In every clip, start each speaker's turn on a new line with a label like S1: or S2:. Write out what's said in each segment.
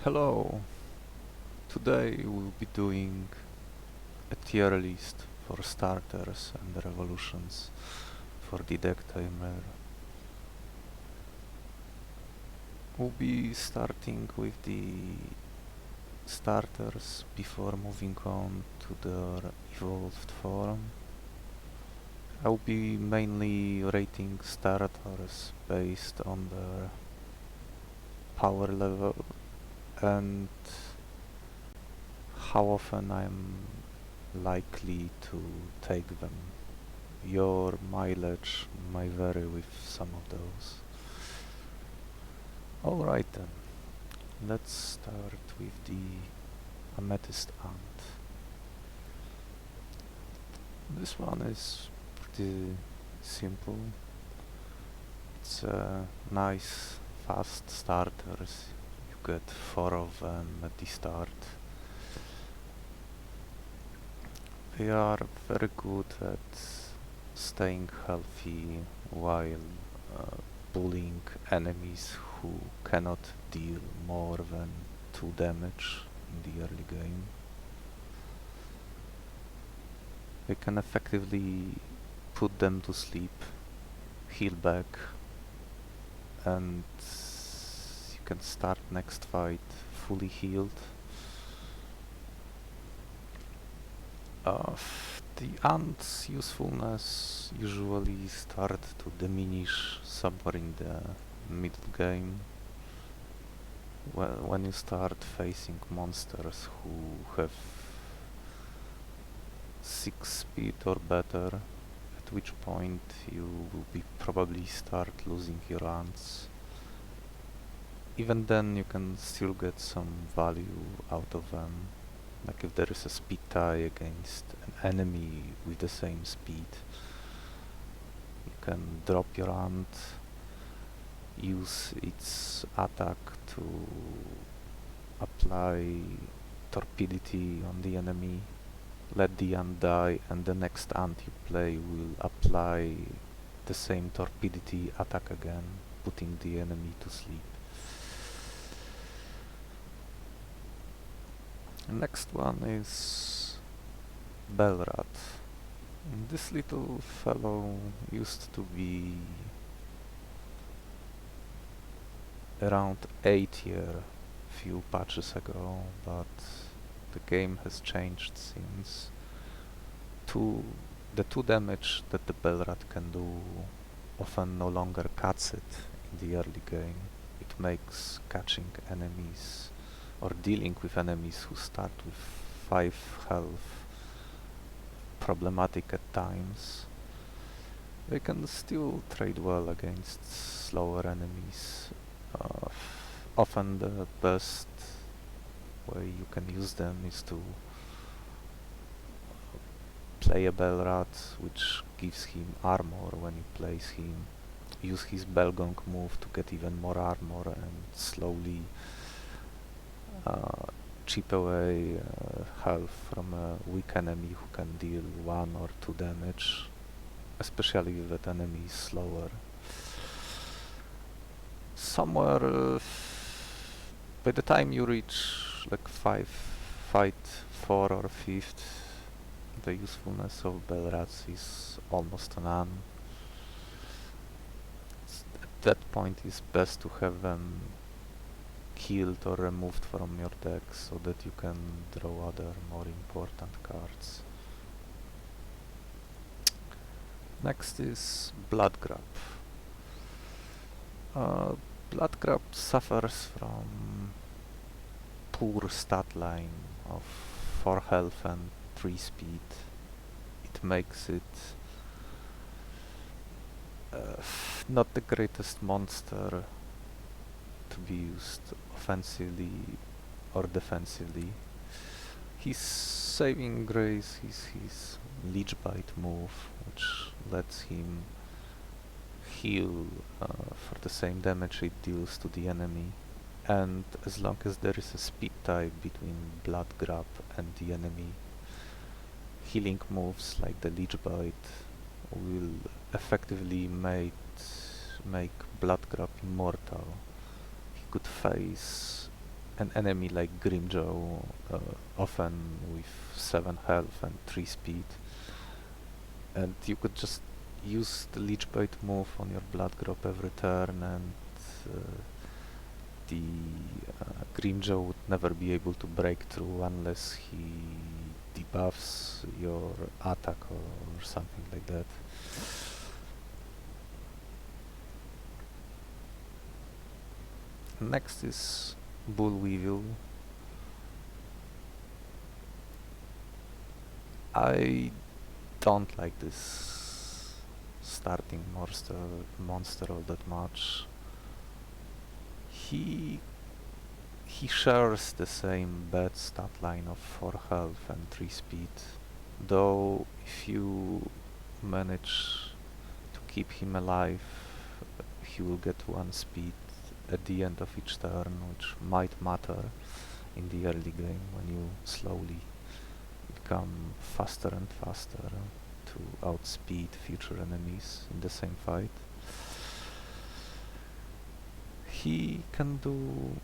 S1: Hello! Today we'll be doing a tier list for starters and revolutions for the Decktamer. We'll be starting with the starters before moving on to their evolved form. I'll be mainly rating starters based on their power level and how often I'm likely to take them. Your mileage may vary with some of those. Alright then, let's start with the amethyst ant. This one is pretty simple. It's a nice fast starters. You get 4 of them at the start. They are very good at staying healthy while bullying enemies who cannot deal more than 2 damage in the early game. They can effectively put them to sleep, heal back, and you can start next fight fully healed. The ant's usefulness usually start to diminish somewhere in the middle game, when you start facing monsters who have 6 speed or better, at which point you will be probably start losing your ants. Even then you can still get some value out of them. Like if there is a speed tie against an enemy with the same speed, you can drop your ant, use its attack to apply torpidity on the enemy, let the ant die, and the next ant you play will apply the same torpidity attack again, putting the enemy to sleep. Next one is Belrat. This little fellow used to be around 8 tier few patches ago, but the game has changed since. The 2 damage that the Belrat can do often no longer cuts it in the early game. It makes catching enemies or dealing with enemies who start with 5 health problematic at times. They can still trade well against slower enemies. Often the best way you can use them is to play a Belrat, which gives him armor when you place him, use his Belgong move to get even more armor and slowly chip away health from a weak enemy who can deal 1 or 2 damage, especially if that enemy is slower. Somewhere by the time you reach like fight 4 or 5th, the usefulness of Belrats is almost none. At that point it's best to have them killed or removed from your deck so that you can draw other more important cards. Next is Bloodgrab. Bloodgrab suffers from poor stat line of 4 health and 3 speed. It makes it not the greatest monster to be used offensively or defensively. His saving grace is his Leech Bite move, which lets him heal for the same damage it deals to the enemy, and as long as there is a speed tie between Blood Grab and the enemy, healing moves like the Leech Bite will effectively make Blood Grab immortal. He could face an enemy like Grimjaw, often with 7 health and 3 speed, and you could just use the Leech Bait move on your Blood Grop every turn, and the Grimjaw would never be able to break through unless he debuffs your attack or something like that. Next is Bullweevil. I don't like this starting monster all that much. He shares the same bad stat line of 4 health and 3 speed, though if you manage to keep him alive, he will get 1 speed at the end of each turn, which might matter in the early game when you slowly become faster and faster to outspeed future enemies in the same fight. He can do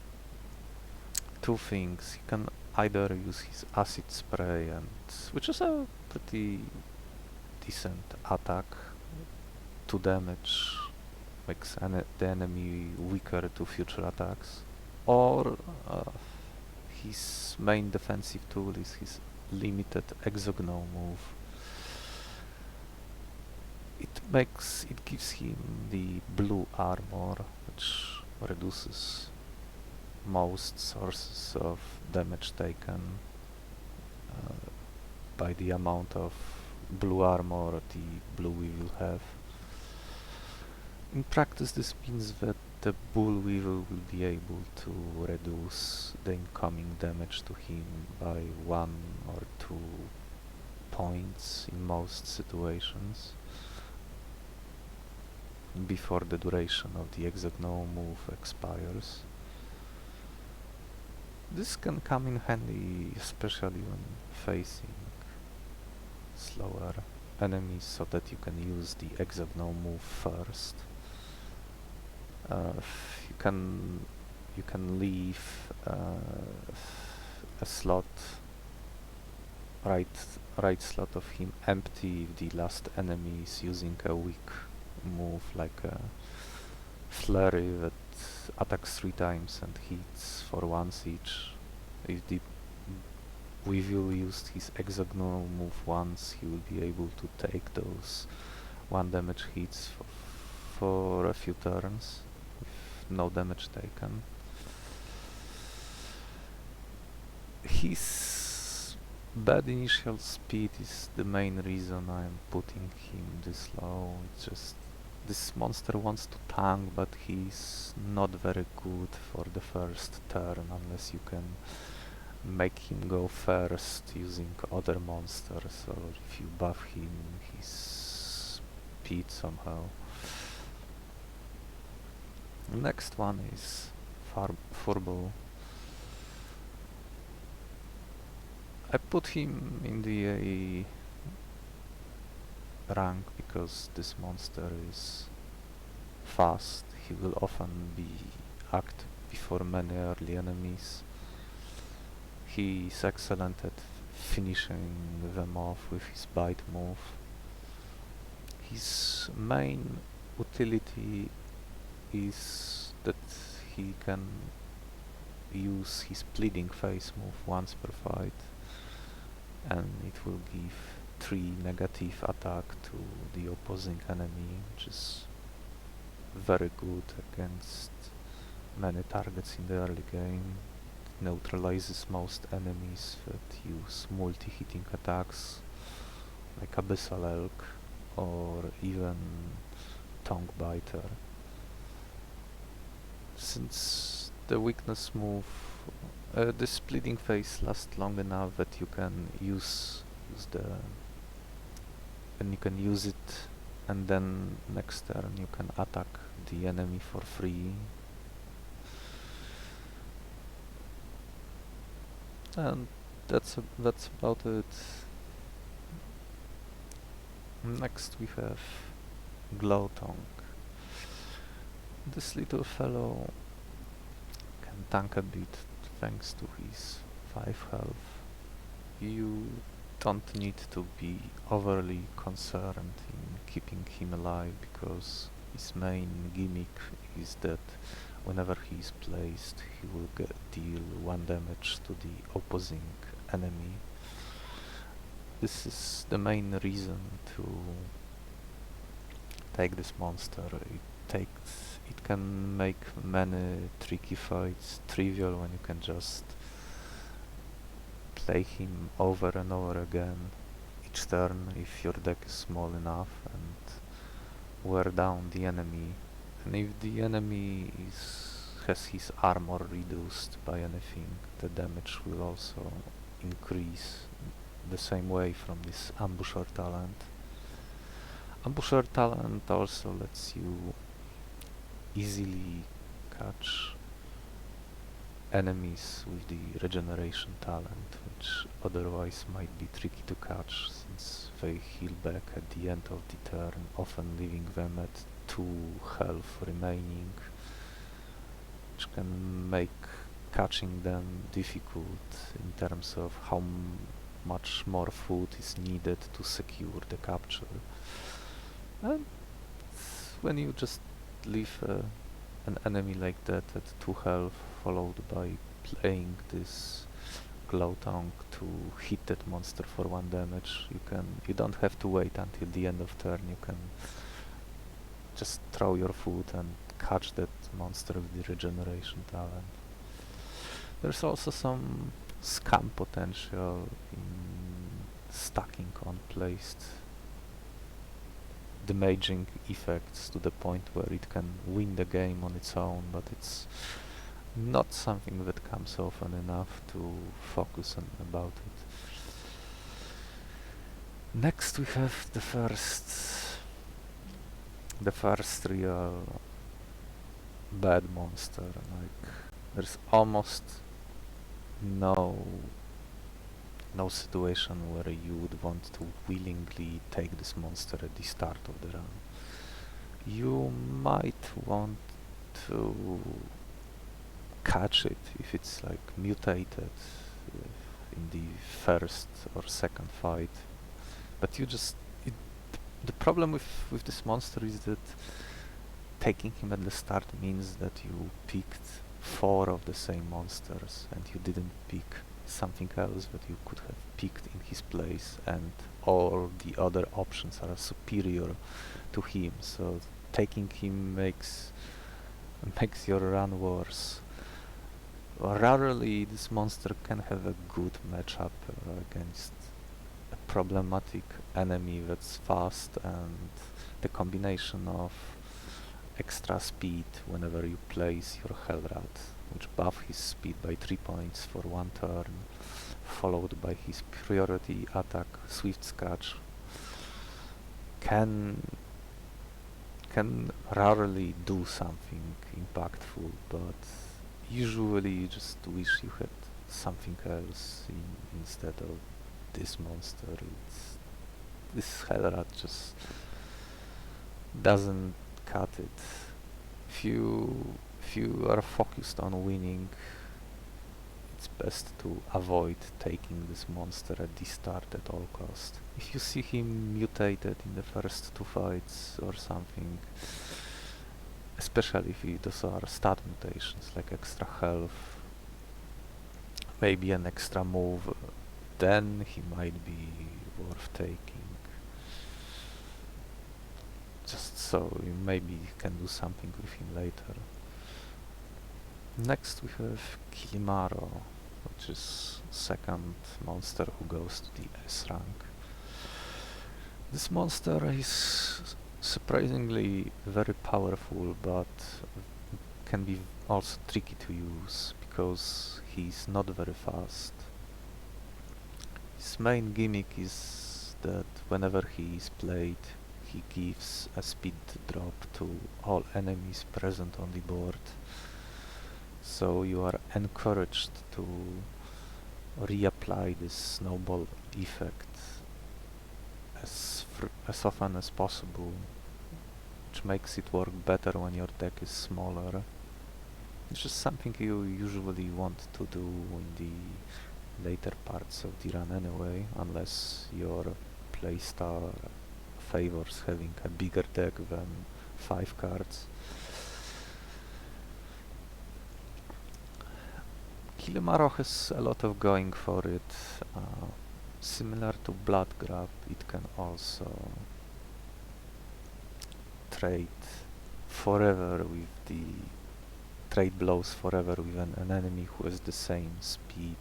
S1: 2 things. He can either use his acid spray, which is a pretty decent attack, to damage, makes the enemy weaker to future attacks, or his main defensive tool is his limited Exogno move. It gives him the blue armor, which reduces most sources of damage taken by the amount of blue armor the Bullweevil will have. In practice, this means that the Bullweevil will be able to reduce the incoming damage to him by 1 or 2 points in most situations before the duration of the Exogno move expires. This can come in handy especially when facing slower enemies, so that you can use the Exogno move first. You can leave a slot, right slot of him empty if the last enemy is using a weak move like a flurry that attacks 3 times and hits for once each. If the Weevil used his Exogno move once, he will be able to take those 1 damage hits for a few turns with no damage taken. His bad initial speed is the main reason I am putting him this low. It's just this monster wants to tank, but he's not very good for the first turn unless you can make him go first using other monsters, or if you buff him his speed somehow. Next one is Furbo. I put him in the A rank because this monster is fast. He will often be active before many early enemies. He is excellent at finishing them off with his bite move. His main utility is that he can use his Pleading Face move once per fight, and it will give 3 negative attack to the opposing enemy, which is very good against many targets in the early game. It neutralizes most enemies that use multi-hitting attacks like Abyssal Elk or even Tongue Biter. Since the weakness move, this Bleeding Face lasts long enough that you can use it, and then next turn you can attack the enemy for free. And that's about it. Next we have Glowtongue. This little fellow can tank a bit thanks to his 5 health. You don't need to be overly concerned in keeping him alive, because his main gimmick is that whenever he is placed, he will deal 1 damage to the opposing enemy. This is the main reason to take this monster. It can make many tricky fights trivial when you can just play him over and over again each turn if your deck is small enough, and wear down the enemy. And if the enemy has his armor reduced by anything, the damage will also increase the same way from this ambusher talent. Ambusher talent also lets you easily catch enemies with the regeneration talent, which otherwise might be tricky to catch since they heal back at the end of the turn, often leaving them at 2 health remaining, which can make catching them difficult in terms of how much more food is needed to secure the capture. And when you just leave an enemy like that at 2 health, followed by playing this glow tongue to hit that monster for 1 damage, you don't have to wait until the end of turn. You can just throw your food and catch that monster with the regeneration talent. There's also some scam potential in stacking on placed damaging effects to the point where it can win the game on its own, but it's not something that comes often enough to focus on about it. Next we have the first real bad monster. Like, there's almost no situation where you would want to willingly take this monster at the start of the run. You might want to catch it if it's like mutated in the first or second fight, but the problem with this monster is that taking him at the start means that you picked 4 of the same monsters and you didn't pick something else that you could have picked in his place, and all the other options are superior to him, so taking him makes your run worse. Rarely this monster can have a good matchup against a problematic enemy that's fast, and the combination of extra speed whenever you place your Hellrat, which buff his speed by 3 points for 1 turn, followed by his priority attack Swift Scratch, can rarely do something impactful, but usually you just wish you had something else instead of this monster. This Hellrat just doesn't cut it. If you are focused on winning, it's best to avoid taking this monster at the start at all cost. If you see him mutated in the first 2 fights or something, especially if those are stat mutations like extra health, maybe an extra move, then he might be worth taking. Just so you maybe can do something with him later. Next we have Kilimaro, which is second monster who goes to the S rank. This monster is surprisingly very powerful, but can be also tricky to use because he's not very fast. His main gimmick is that whenever he is played, he gives a speed drop to all enemies present on the board, so you are encouraged to reapply this snowball effect as often as possible, which makes it work better when your deck is smaller. Which is something you usually want to do in the later parts of the run anyway, unless your playstyle favors having a bigger deck than 5 cards. Kilimaro has a lot of going for it. Similar to Blood Grab, it can also trade forever with the trade blows forever with an enemy who has the same speed,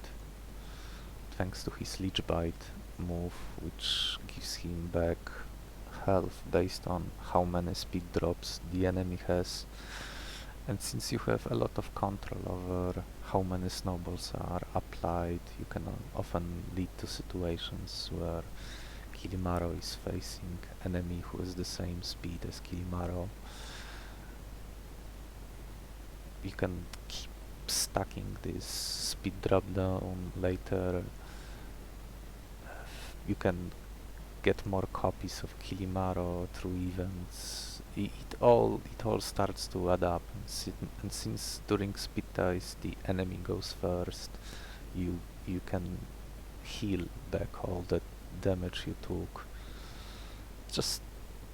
S1: thanks to his Leech Bite move, which gives him back health based on how many speed drops the enemy has. And since you have a lot of control over how many snowballs are applied, you can often lead to situations where Kilimaro is facing enemy who has the same speed as Kilimaro. You can keep stacking this speed drop down later. You can get more copies of Kilimaro through events. It all starts to add up, and since during speed ties the enemy goes first, you can heal back all that damage you took. Just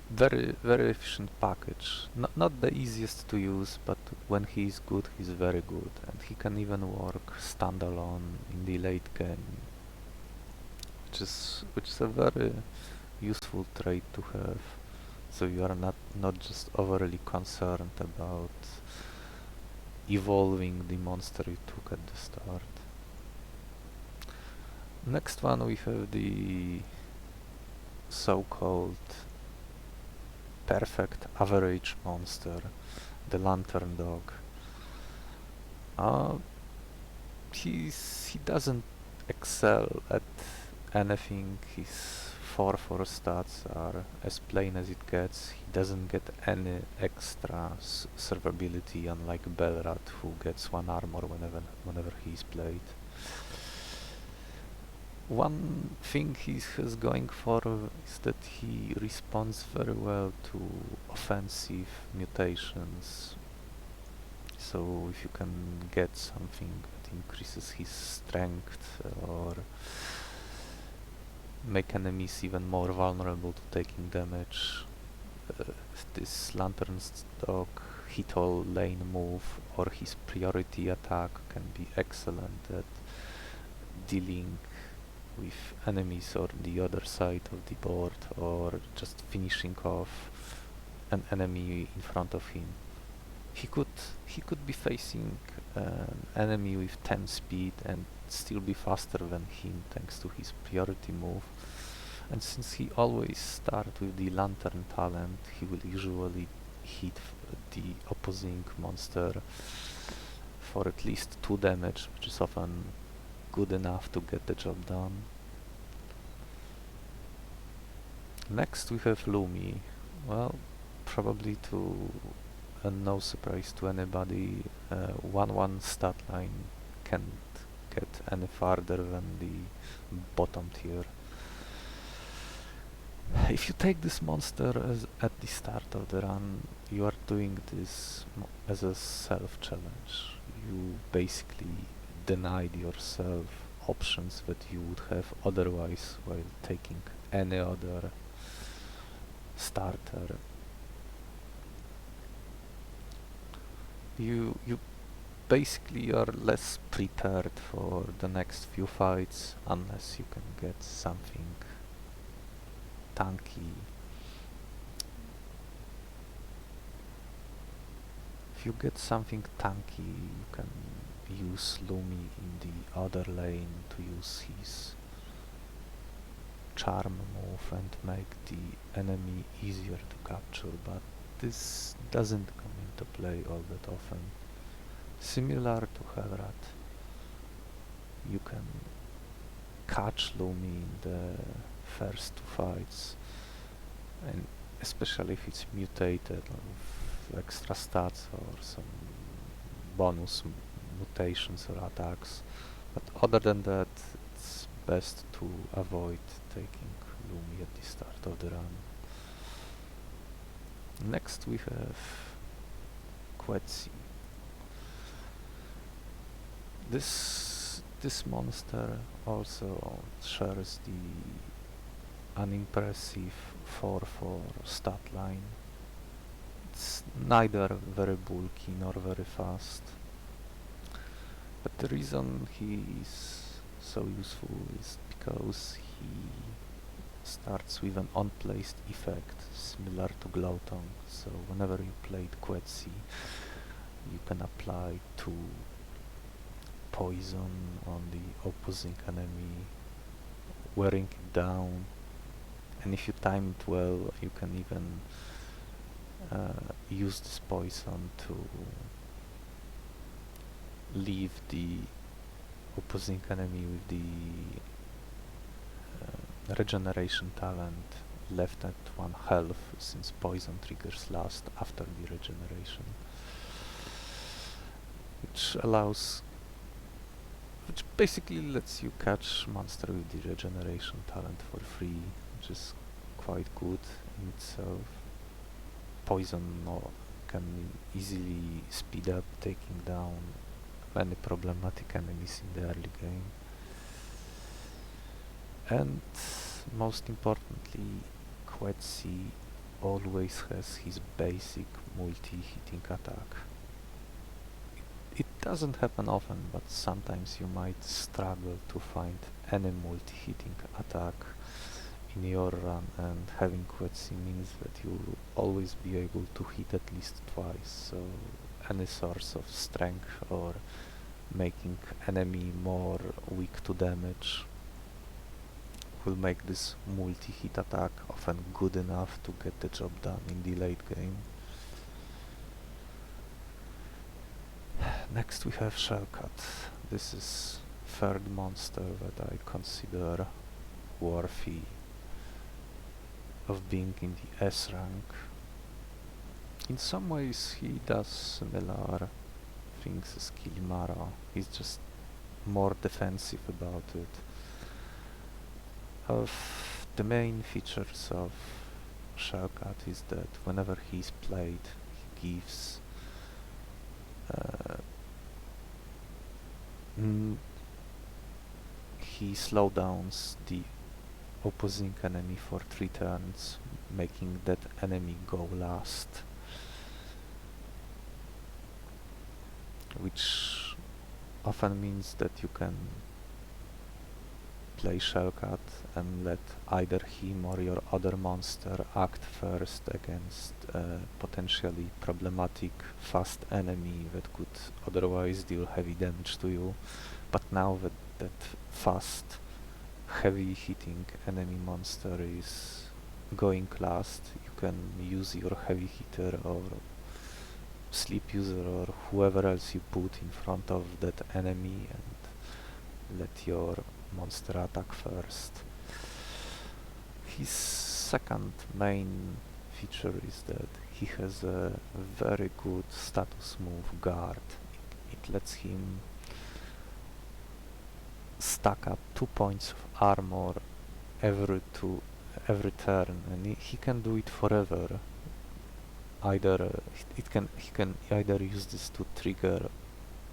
S1: very efficient package. Not the easiest to use, but when he's good, he's very good, and he can even work standalone in the late game, which is a very useful trait to have. So you are not just overly concerned about evolving the monster you took at the start. Next one we have the so-called perfect average monster, the Lantern Dog. He doesn't excel at anything. His 4/4 stats are as plain as it gets. He doesn't get any extra survivability, unlike Belrat, who gets 1 armor whenever he's played. One thing he has going for is that he responds very well to offensive mutations. So if you can get something that increases his strength or make enemies even more vulnerable to taking damage, this Lantern's Dog hit all lane move or his priority attack can be excellent at dealing with enemies on the other side of the board, or just finishing off an enemy in front of him. He could be facing an enemy with 10 speed and still be faster than him thanks to his priority move. And since he always starts with the Lantern talent, he will usually hit the opposing monster for at least 2 damage, which is often good enough to get the job done. Next we have Lumi. Well, probably to no surprise to anybody, 1/1 stat line can't get any farther than the bottom tier. If you take this monster at the start of the run, you are doing this as a self-challenge. You basically denied yourself options that you would have otherwise while taking any other starter. You basically are less prepared for the next few fights unless you can get something tanky. If you get something tanky, you can use Lumi in the other lane to use his charm move and make the enemy easier to capture, but this doesn't come into play all that often. Similar to Helrat, you can catch Lumi in the first 2 fights, and especially if it's mutated with extra stats or some bonus mutations or attacks, but other than that it's best to avoid taking Lumi at the start of the run. Next we have Quetzi. This monster also shares the unimpressive 4-4 stat line. It's neither very bulky nor very fast, but the reason he is so useful is because he starts with an unplaced effect similar to Glowtongue. So whenever you played Quetzy, you can apply 2 poison on the opposing enemy, wearing it down, and if you time it well, you can even use this poison to leave the opposing enemy with the regeneration talent left at 1 health, since poison triggers last after the regeneration, which basically lets you catch monster with the regeneration talent for free, which is quite good in itself. Poison can easily speed up taking down many problematic enemies in the early game. And most importantly, Quetzy always has his basic multi-hitting attack. It doesn't happen often, but sometimes you might struggle to find any multi-hitting attack in your run, and having Quetzy means that you'll always be able to hit at least twice, so any source of strength or making enemy more weak to damage will make this multi-hit attack often good enough to get the job done in the late game. Next we have Shellcat. This is third monster that I consider worthy of being in the S rank. In some ways he does similar things as Kilimara, he's just more defensive about it. The main features of Shellcat is that whenever he's played, he gives he slowdowns the opposing enemy for 3 turns, making that enemy go last, which often means that you can play Shellcat and let either him or your other monster act first against a potentially problematic fast enemy that could otherwise deal heavy damage to you, but now that fast heavy hitting enemy monster is going last, you can use your heavy hitter or sleep user or whoever else you put in front of that enemy and let your monster attack first. His second main feature is that he has a very good status move, Guard. It lets him stack up 2 points of armor every turn, and he can do it forever. He can either use this to trigger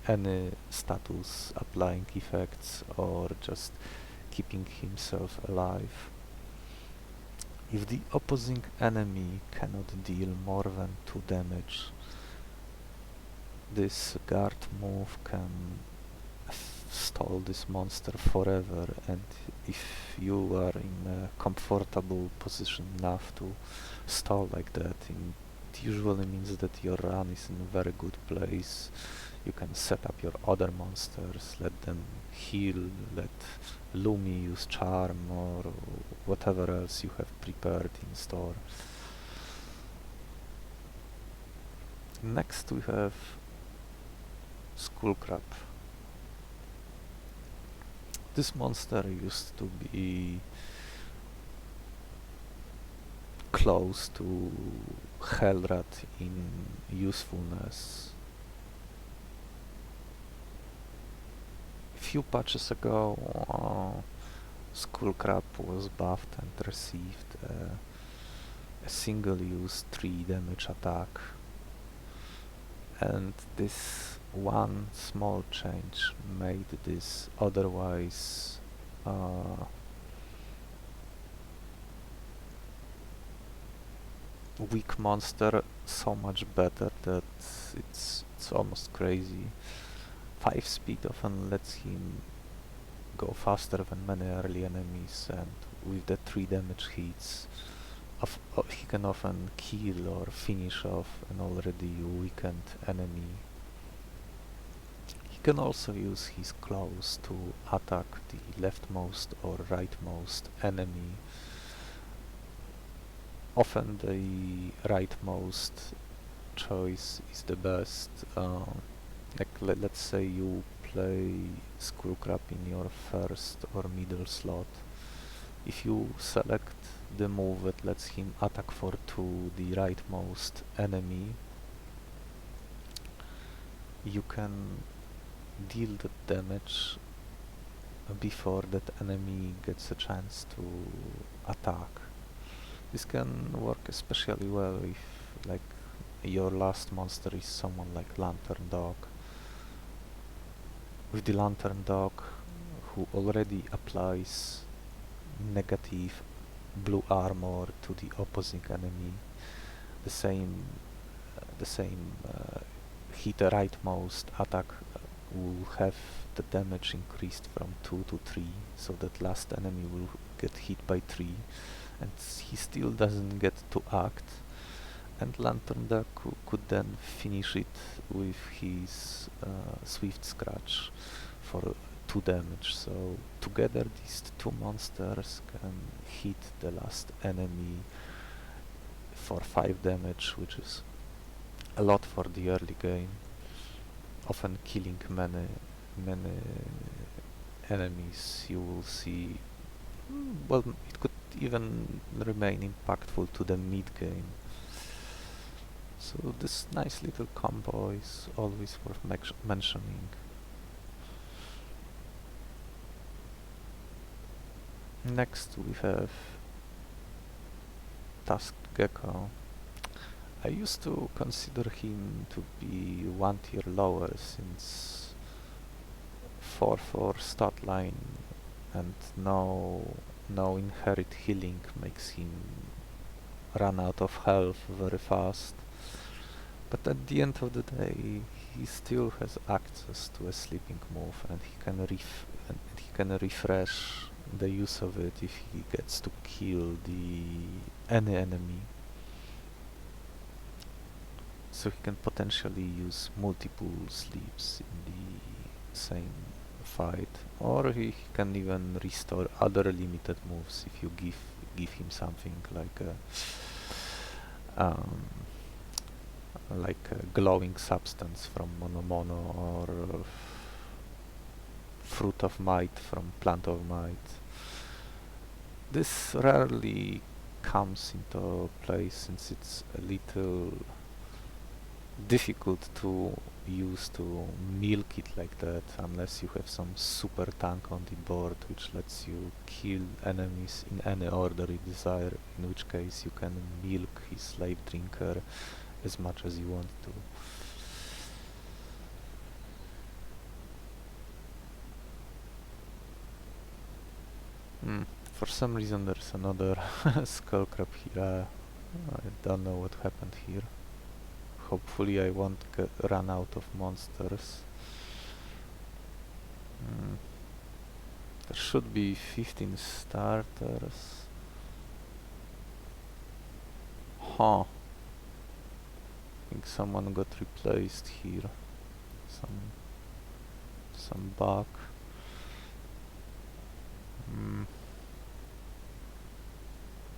S1: any status applying effects or just keeping himself alive. If the opposing enemy cannot deal more than 2 damage, this guard move can stall this monster forever, and if you are in a comfortable position enough to stall like that, it usually means that your run is in a very good place. You can set up your other monsters, let them heal, let Lumi use charm or whatever else you have prepared in store. Next we have Skullcrab. This monster used to be close to Hellrat in usefulness. A few patches ago, Skullcrab was buffed and received a single-use 3 damage attack, and this one small change made this otherwise weak monster so much better that it's almost crazy. 5 speed often lets him go faster than many early enemies, and with the 3 damage hits he can often kill or finish off an already weakened enemy. He can also use his claws to attack the leftmost or rightmost enemy. Often the rightmost choice is the best. Let's say you play Skullcrab in your first or middle slot. If you select the move that lets him attack for 2 the rightmost enemy, you can deal the damage before that enemy gets a chance to attack. This can work especially well if, like, your last monster is someone like Lantern Dog. With the Lantern Dog, who already applies negative blue armor to the opposing enemy, the same hit rightmost attack will have the damage increased from 2 to 3, so that last enemy will get hit by 3, and he still doesn't get to act, and Lantern Dog could then finish it with his Swift Scratch for 2 damage. So together these 2 monsters can hit the last enemy for 5 damage, which is a lot for the early game, often killing many enemies. You will see, well, it could even remain impactful to the mid game. So this nice little combo is always worth mentioning. Next we have Tusked Gecko. I used to consider him to be 1 tier lower, since 4/4 stat line and no inherit healing makes him run out of health very fast. But at the end of the day, he still has access to a sleeping move, and he can refresh the use of it if he gets to kill any enemy. So he can potentially use multiple sleeps in the same fight, or he can even restore other limited moves if you give him something like a glowing substance from Mono or Fruit of Might from Plant of Might. This rarely comes into play, since it's a little difficult to use to milk it like that, unless you have some super tank on the board which lets you kill enemies in any order you desire, in which case you can milk his Slave Drinker as much as you want to. For some reason there's another Skullcrab here. I don't know what happened here. Hopefully I won't run out of monsters. There should be 15 starters. Huh. I think someone got replaced here. Some bug.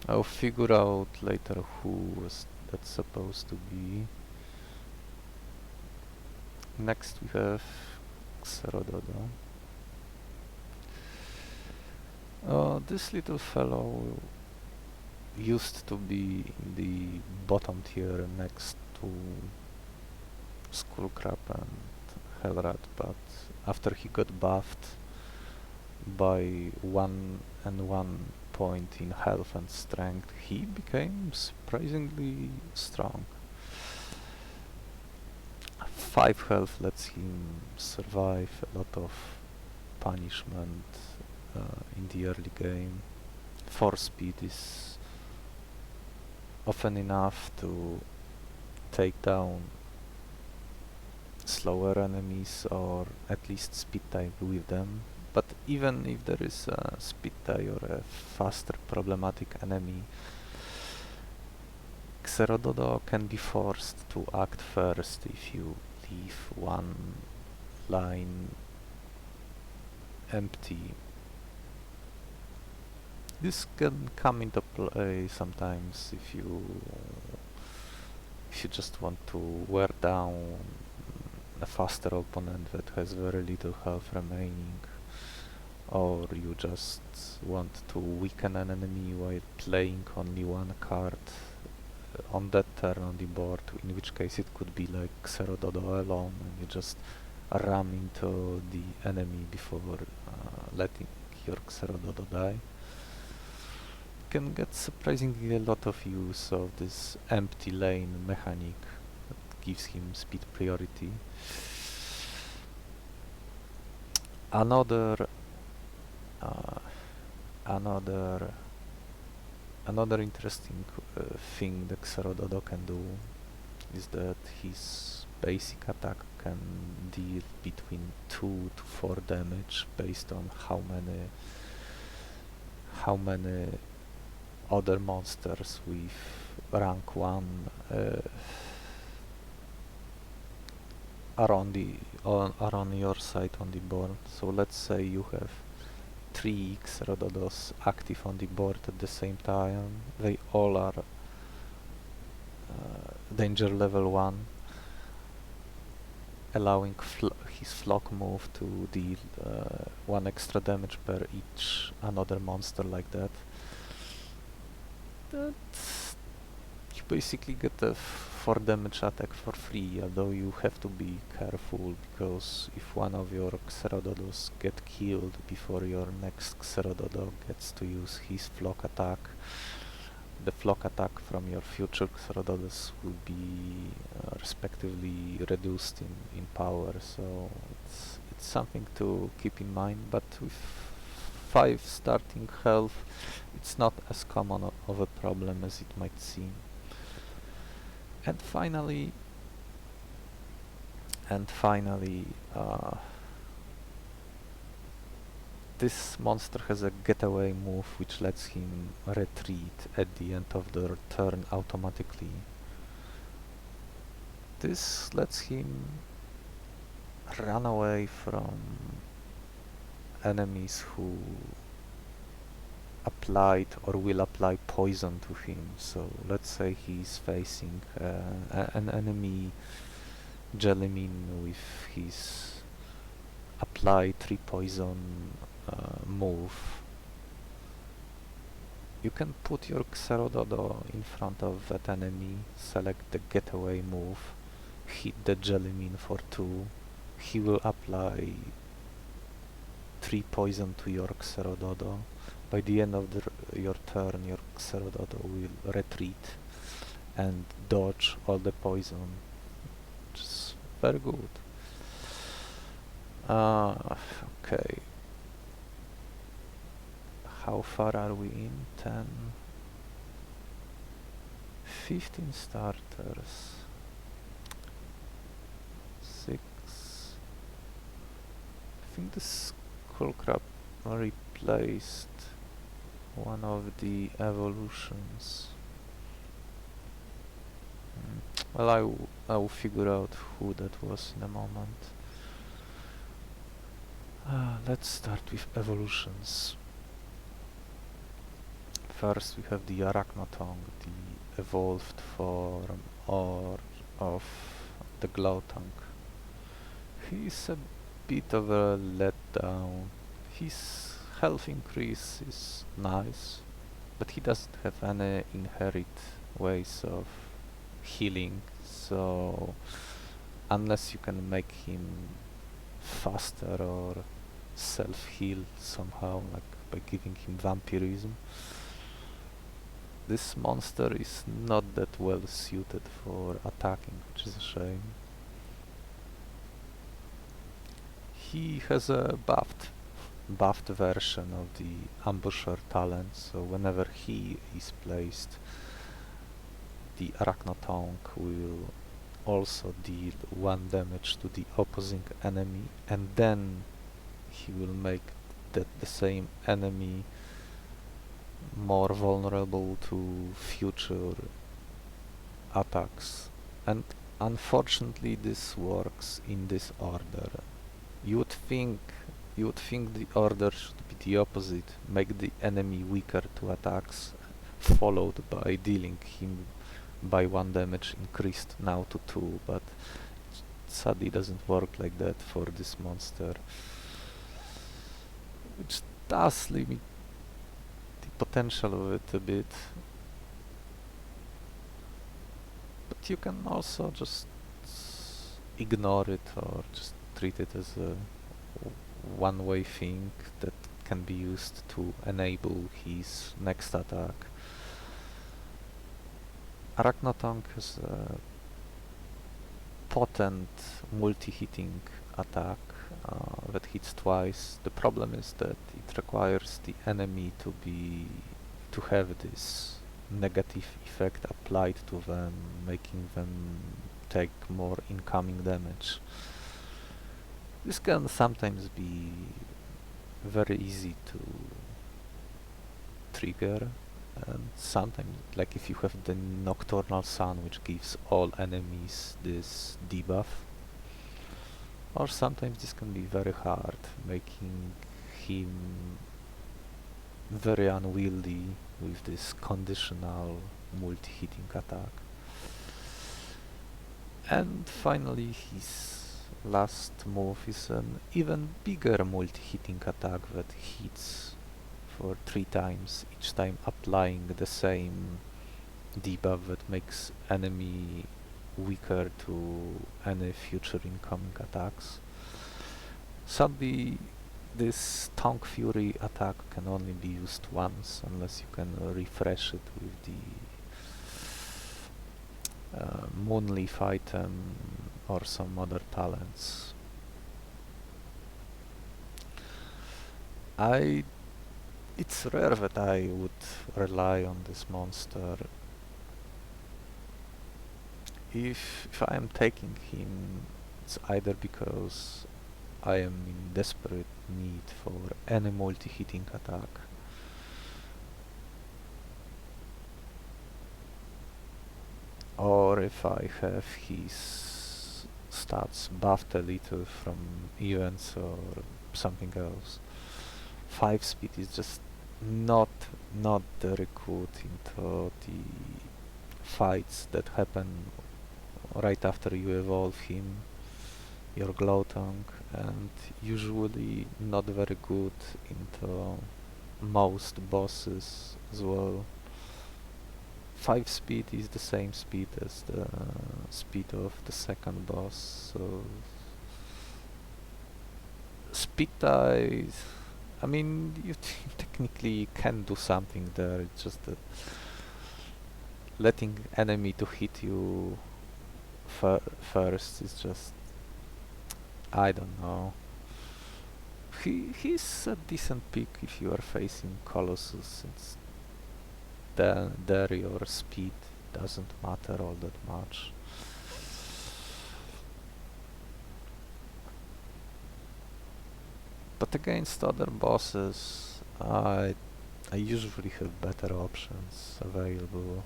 S1: I'll figure out later who was that supposed to be. Next we have Xerododo. This little fellow used to be in the bottom tier next to Skullcrab and Hellrat, but after he got buffed by 1 point in health and strength, he became surprisingly strong. 5 health lets him survive a lot of punishment in the early game. 4 speed is often enough to take down slower enemies or at least speed tie with them. But even if there is a speed tie or a faster problematic enemy, Xerododo can be forced to act first if you leave one line empty. This can come into play sometimes if you just want to wear down a faster opponent that has very little health remaining, or you just want to weaken an enemy while playing only one card on that turn on the board, in which case it could be like Xerododo alone and you just ram into the enemy before letting your Xerododo die. You can get surprisingly a lot of use of this empty lane mechanic that gives him speed priority. Another interesting thing that Xerododo can do is that his basic attack can deal between 2 to 4 damage based on how many other monsters with rank 1 are on your side on the board. So let's say you have 3 Xerododos active on the board at the same time. They all are danger level 1, allowing his flock move to deal 1 extra damage per each another monster like that. You basically get a 4 damage attack for free, although you have to be careful, because if one of your Xerododos get killed before your next Xerododo gets to use his flock attack, the flock attack from your future Xerododos will be respectively reduced in power, so it's something to keep in mind. But with 5 starting health, it's not as common of a problem as it might seem. And finally, this monster has a getaway move which lets him retreat at the end of their turn automatically. This lets him run away from enemies who applied or will apply poison to him. So let's say he's facing an enemy Jellymin with his apply 3 poison move. You can put your Xerododo in front of that enemy, select the getaway move, hit the Jellymin for 2, he will apply 3 poison to your Xerododo. By the end of your turn, your Xerododo will retreat and dodge all the poison, which is very good. Okay. How far are we in? 10, 15 starters. 6. I think the Skullcrab replaced one of the evolutions. Well, I will figure out who that was in a moment. Let's start with evolutions. First we have the Arachnotongue, the evolved form of the Glowtongue. He's a bit of a letdown. His health increase is nice, but he doesn't have any inherent ways of healing, so unless you can make him faster or self-heal somehow, like by giving him vampirism, this monster is not that well suited for attacking, which is a shame. He has a buffed version of the ambusher talent, so whenever he is placed, the Arachnotongue will also deal 1 damage to the opposing enemy, and then he will make the same enemy more vulnerable to future attacks. And unfortunately this works in this order. You would think the order should be the opposite, make the enemy weaker to attacks, followed by dealing him by 1 damage increased now to 2, but sadly doesn't work like that for this monster, which does limit the potential of it a bit. But you can also just ignore it or just treat it as a one-way thing that can be used to enable his next attack. Arachnotongue has a potent multi-hitting attack that hits twice. The problem is that it requires the enemy to have this negative effect applied to them, making them take more incoming damage. This can sometimes be very easy to trigger, and sometimes, like if you have the Nocturnal Sun, which gives all enemies this debuff, or sometimes this can be very hard, making him very unwieldy with this conditional multi-hitting attack. And finally his last move is an even bigger multi-hitting attack that hits for 3 times, each time applying the same debuff that makes enemy weaker to any future incoming attacks. Sadly, this Tongue Fury attack can only be used once, unless you can refresh it with the Moonleaf item or some other talents. It's rare that I would rely on this monster. If I am taking him, it's either because I am in desperate need for any multi-hitting attack, or if I have his stats buffed a little from events or something else. 5 speed is just not very good into the fights that happen right after you evolve him, your Glowtongue, and usually not very good into most bosses as well. 5 speed is the same speed as the speed of the second boss, so speed ties, I mean, you technically can do something there, it's just that letting enemy to hit you first is just, I don't know. He's a decent pick if you are facing Colossus, since there your speed doesn't matter all that much. But against other bosses, I usually have better options available,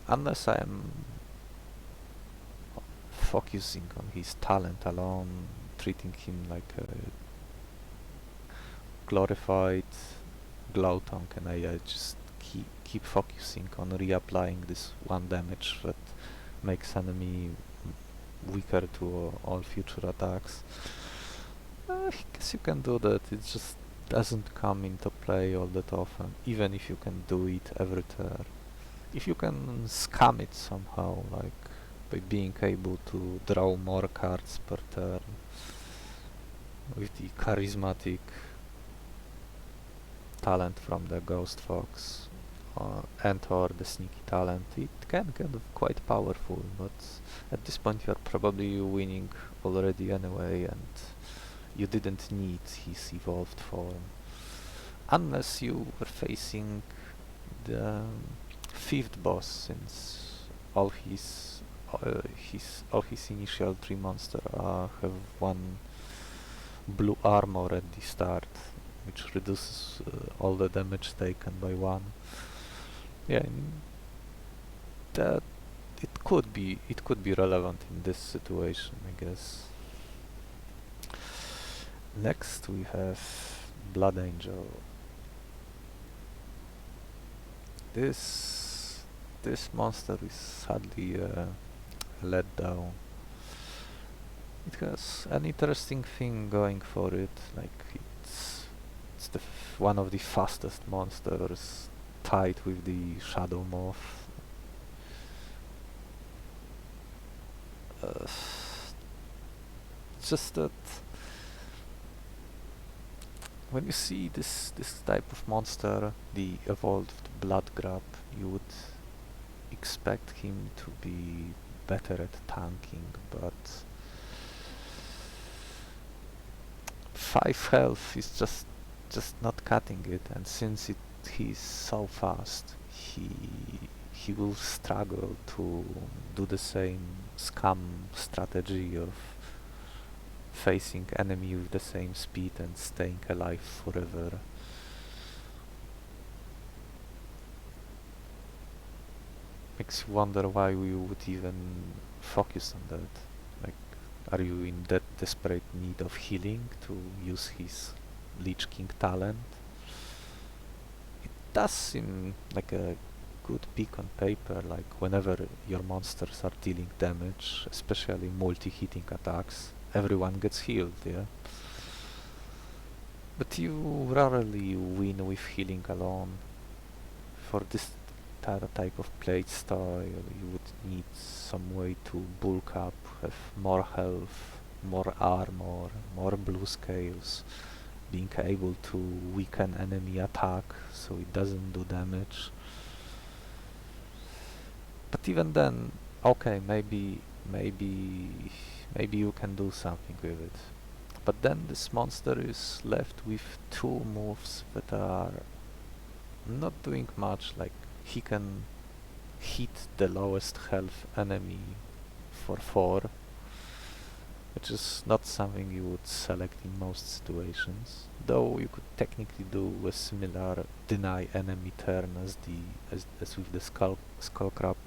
S1: unless I am focusing on his talent alone, treating him like a glorified Glowtongue, and I just keep focusing on reapplying this 1 damage that makes enemy weaker to all future attacks. I guess you can do that, it just doesn't come into play all that often, even if you can do it every turn. If you can scam it somehow, like by being able to draw more cards per turn with the charismatic talent from the Ghost Fox and or the sneaky talent, it can get quite powerful, but at this point you're probably winning already anyway, and you didn't need his evolved form. Unless you were facing the fifth boss, since all his initial three monster have one blue armor at the start, which reduces all the damage taken by one. Yeah, and that it could be relevant in this situation, I guess. Next we have Blood Angel. This monster is sadly a letdown. It has an interesting thing going for it, like it's one of the fastest monsters, tied with the Shadow Moth. Just that when you see this type of monster, the evolved Blood Grab, you would expect him to be better at tanking, but 5 health is just not cutting it, and since he's so fast, he will struggle to do the same scam strategy of facing enemy with the same speed and staying alive forever. Makes you wonder why we would even focus on that. Like, are you in that desperate need of healing to use his Lich King talent? It does seem like a good pick on paper, like whenever your monsters are dealing damage, especially multi-hitting attacks, everyone gets healed, yeah? But you rarely win with healing alone. For this type of playstyle, you would need some way to bulk up, have more health, more armor, more blue scales, being able to weaken enemy attack so it doesn't do damage. But even then, okay, maybe you can do something with it. But then this monster is left with 2 moves that are not doing much. Like, he can hit the lowest health enemy for 4, which is not something you would select in most situations, though you could technically do a similar deny enemy turn as with the skullcrab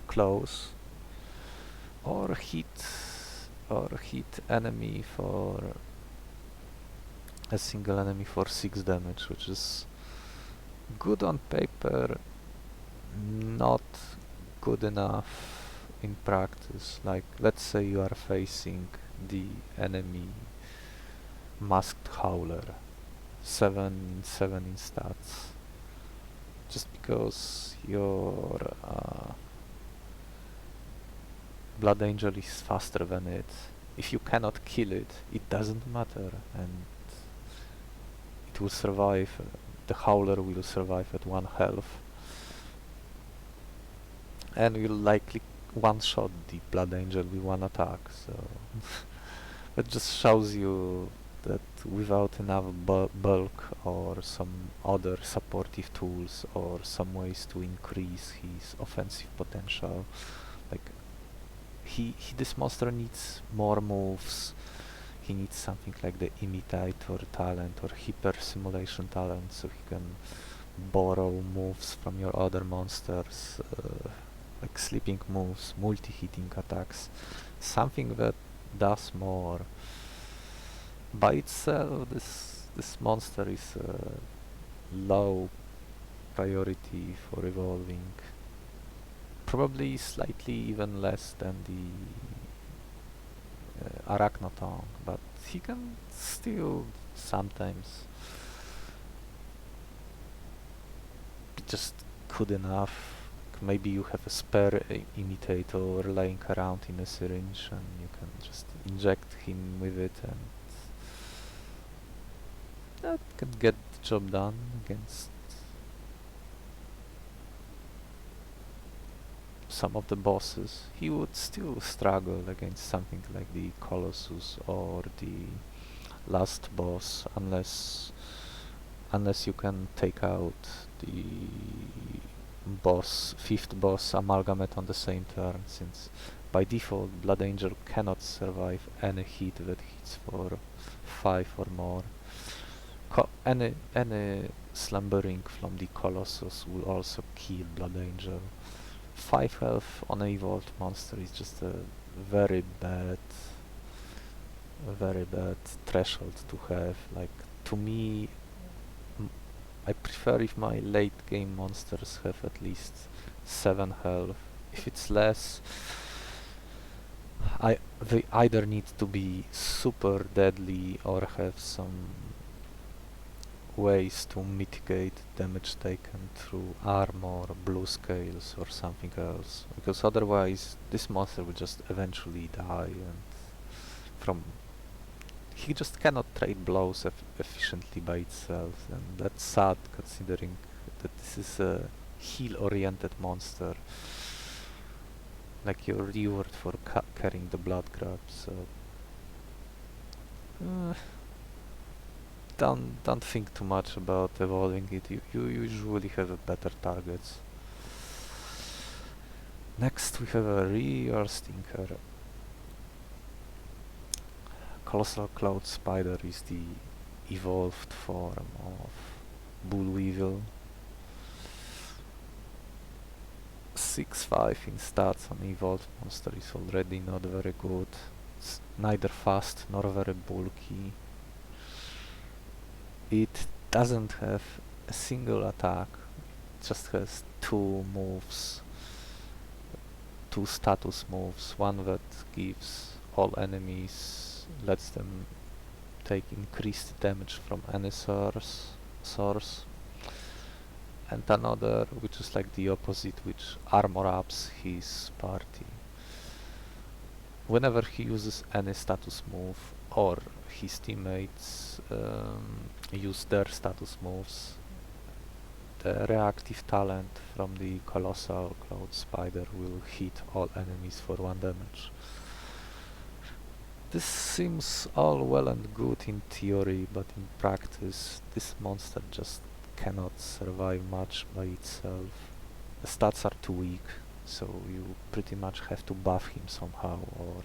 S1: close, or hit enemy for a single enemy for 6 damage, which is good on paper, not good enough in practice. Like, let's say you are facing the enemy Masked Howler, 7 in stats. Just because your Blood Angel is faster than it, if you cannot kill it, it doesn't matter, and it will survive. The Howler will survive at 1 health, and will likely one-shot the Blood Angel with 1 attack, so that just shows you that without enough bulk or some other supportive tools or some ways to increase his offensive potential, like, this monster needs more moves. He needs something like the Imitator talent or Hyper Simulation talent, so he can borrow moves from your other monsters, like sleeping moves, multi-hitting attacks, something that does more. By itself, this monster is low priority for evolving. Probably slightly even less than the Arachnotongue, but he can still sometimes be just good enough. Maybe you have a spare imitator lying around in a syringe and you can just inject him with it, and that can get the job done against some of the bosses. He would still struggle against something like the Colossus or the last boss, unless you can take out the fifth boss Amalgamate on the same turn, since by default Blood Angel cannot survive any hit that hits for 5 or more. Any slumbering from the Colossus will also kill Blood Angel. 5 health on a evolved monster is just a very bad threshold to have. Like, to me, I prefer if my late game monsters have at least 7 health. If it's less, they either need to be super deadly or have some ways to mitigate damage taken through armor, blue scales or something else, because otherwise this monster will just eventually die, and he just cannot trade blows efficiently by itself, and that's sad considering that this is a heal oriented monster, like your reward for carrying the blood grab. So don't think too much about evolving it. You usually have better targets. Next we have a real stinker. Colossal Cloud Spider is the evolved form of Bullweevil. 6-5 in stats on evolved monster is already not very good. It's neither fast nor very bulky. It doesn't have a single attack, it just has 2 moves, 2 status moves, one that gives all enemies, lets them take increased damage from any source, and another which is like the opposite, which armor ups his party. Whenever he uses any status move, or his teammates use their status moves, the reactive talent from the Colossal Cloud Spider will hit all enemies for 1 damage. This seems all well and good in theory, but in practice this monster just cannot survive much by itself. The stats are too weak, so you pretty much have to buff him somehow, or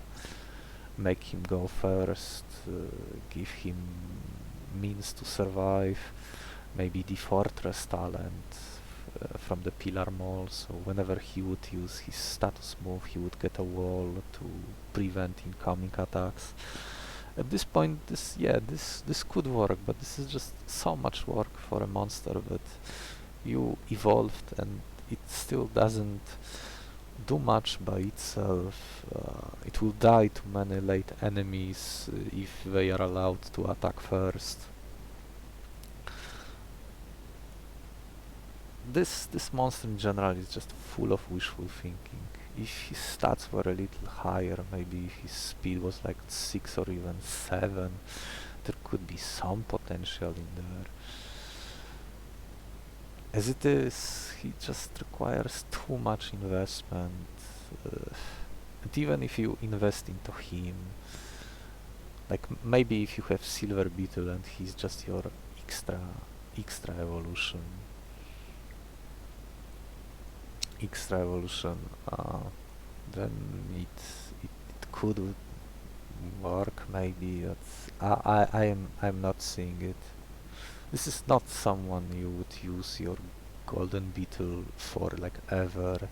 S1: make him go first, give him means to survive, maybe the Fortress talent from the Pillar Mall, so whenever he would use his status move he would get a wall to prevent incoming attacks. At this point this could work, but this is just so much work for a monster that you evolved and it still doesn't do much by itself. It will die to many late enemies if they are allowed to attack first. This monster in general is just full of wishful thinking. If his stats were a little higher, maybe his speed was like 6 or even 7, there could be some potential in there. As it is, he just requires too much investment, and even if you invest into him, like maybe if you have Silver Beetle and he's just your extra evolution, then it could work maybe, but I'm not seeing it. This is not someone you would use your Golden Beetle for, like, ever.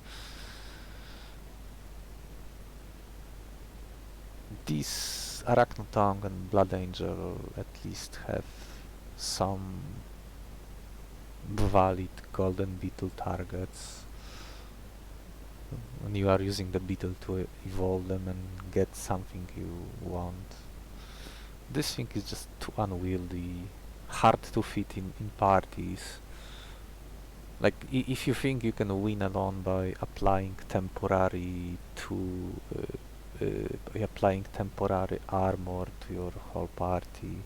S1: These Arachnotongue and Blood Angel at least have some valid Golden Beetle targets when you are using the Beetle to evolve them and get something you want. This thing is just too unwieldy, hard to fit in parties. Like, if you think you can win alone by applying temporary armor to your whole party,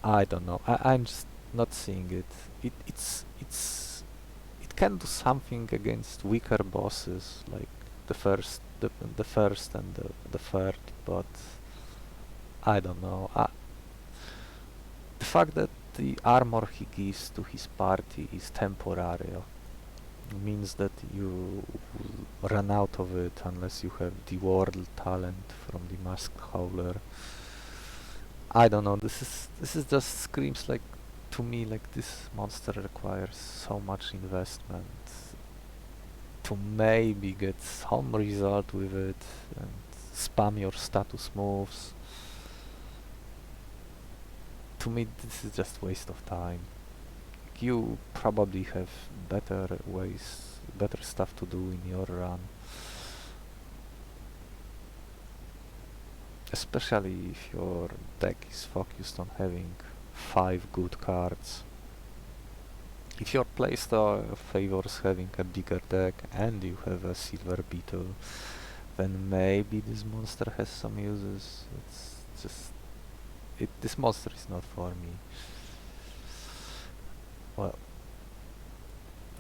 S1: I don't know. I'm just not seeing it. It can do something against weaker bosses like the first and the third, but I don't know. The fact that the armor he gives to his party is temporary means that you will run out of it unless you have the world talent from the masked howler. I don't know. This is just screams like to me like this monster requires so much investment to maybe get some result with it and spam your status moves. To me, this is just waste of time. You probably have better ways, better stuff to do in your run. Especially if your deck is focused on having 5 good cards. If your playstyle favors having a bigger deck and you have a silver beetle, then maybe this monster has some uses. It's just... this monster is not for me. Well,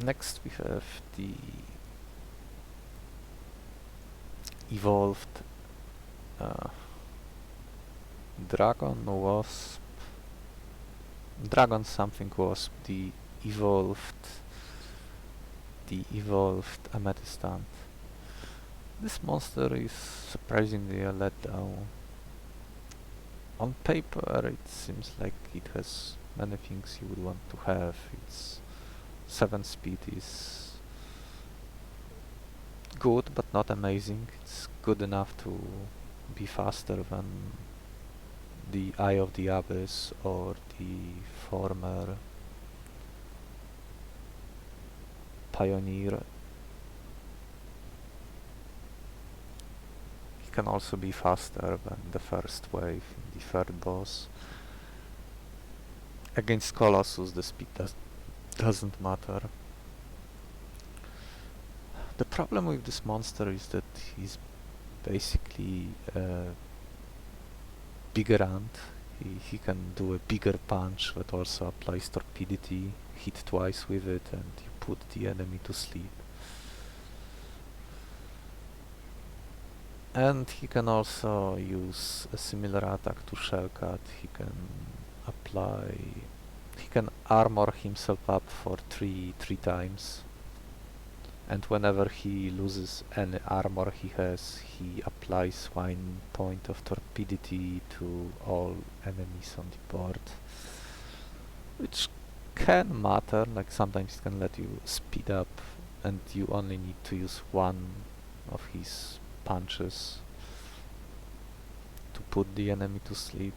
S1: next we have the evolved Dragon Wasp. Dragon something Wasp, the evolved Amethystant. This monster is surprisingly a letdown. On paper it seems like it has many things you would want to have. Its 7 speed is good but not amazing. It's good enough to be faster than the Eye of the Abyss or the former Pioneer. He can also be faster than the first wave in the third boss. Against Colossus the speed doesn't matter. The problem with this monster is that he's basically a bigger ant. He can do a bigger punch that also applies torpidity, hit twice with it and you put the enemy to sleep. And he can also use a similar attack to Shellcat. He can armor himself up for three times, and whenever he loses any armor he has, he applies 1 point of torpidity to all enemies on the board, which can matter. Like sometimes it can let you speed up and you only need to use 1 of his punches to put the enemy to sleep.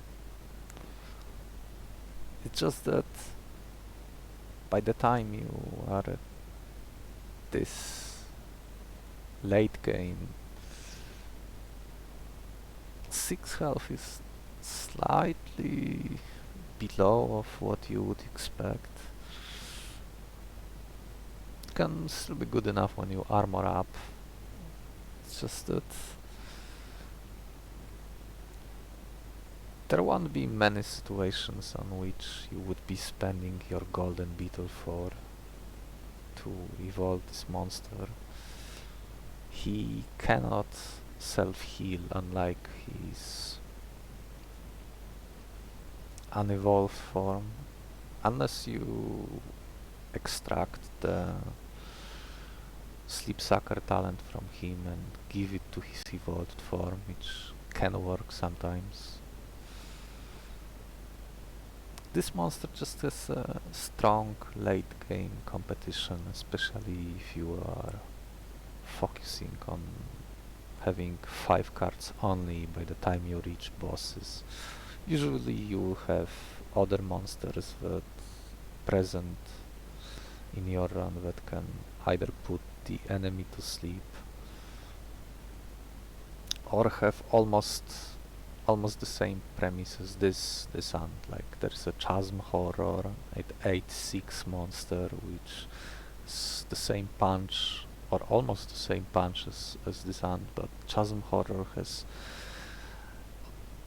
S1: It's just that by the time you are at this late game, 6 health is slightly below of what you would expect. It can still be good enough when you armor up. It's just that there won't be many situations on which you would be spending your golden beetle to evolve this monster. He cannot self-heal unlike his unevolved form, unless you extract the Sleep Sucker talent from him and give it to his evolved form, which can work sometimes. This monster just has a strong late game competition, especially if you are focusing on having 5 cards only by the time you reach bosses. Usually you have other monsters that present in your run that can either put the enemy to sleep or have almost the same premise as this ant. Like there's a Chasm Horror at 8/6 monster which is the same punch or almost the same punch as this ant, but Chasm Horror has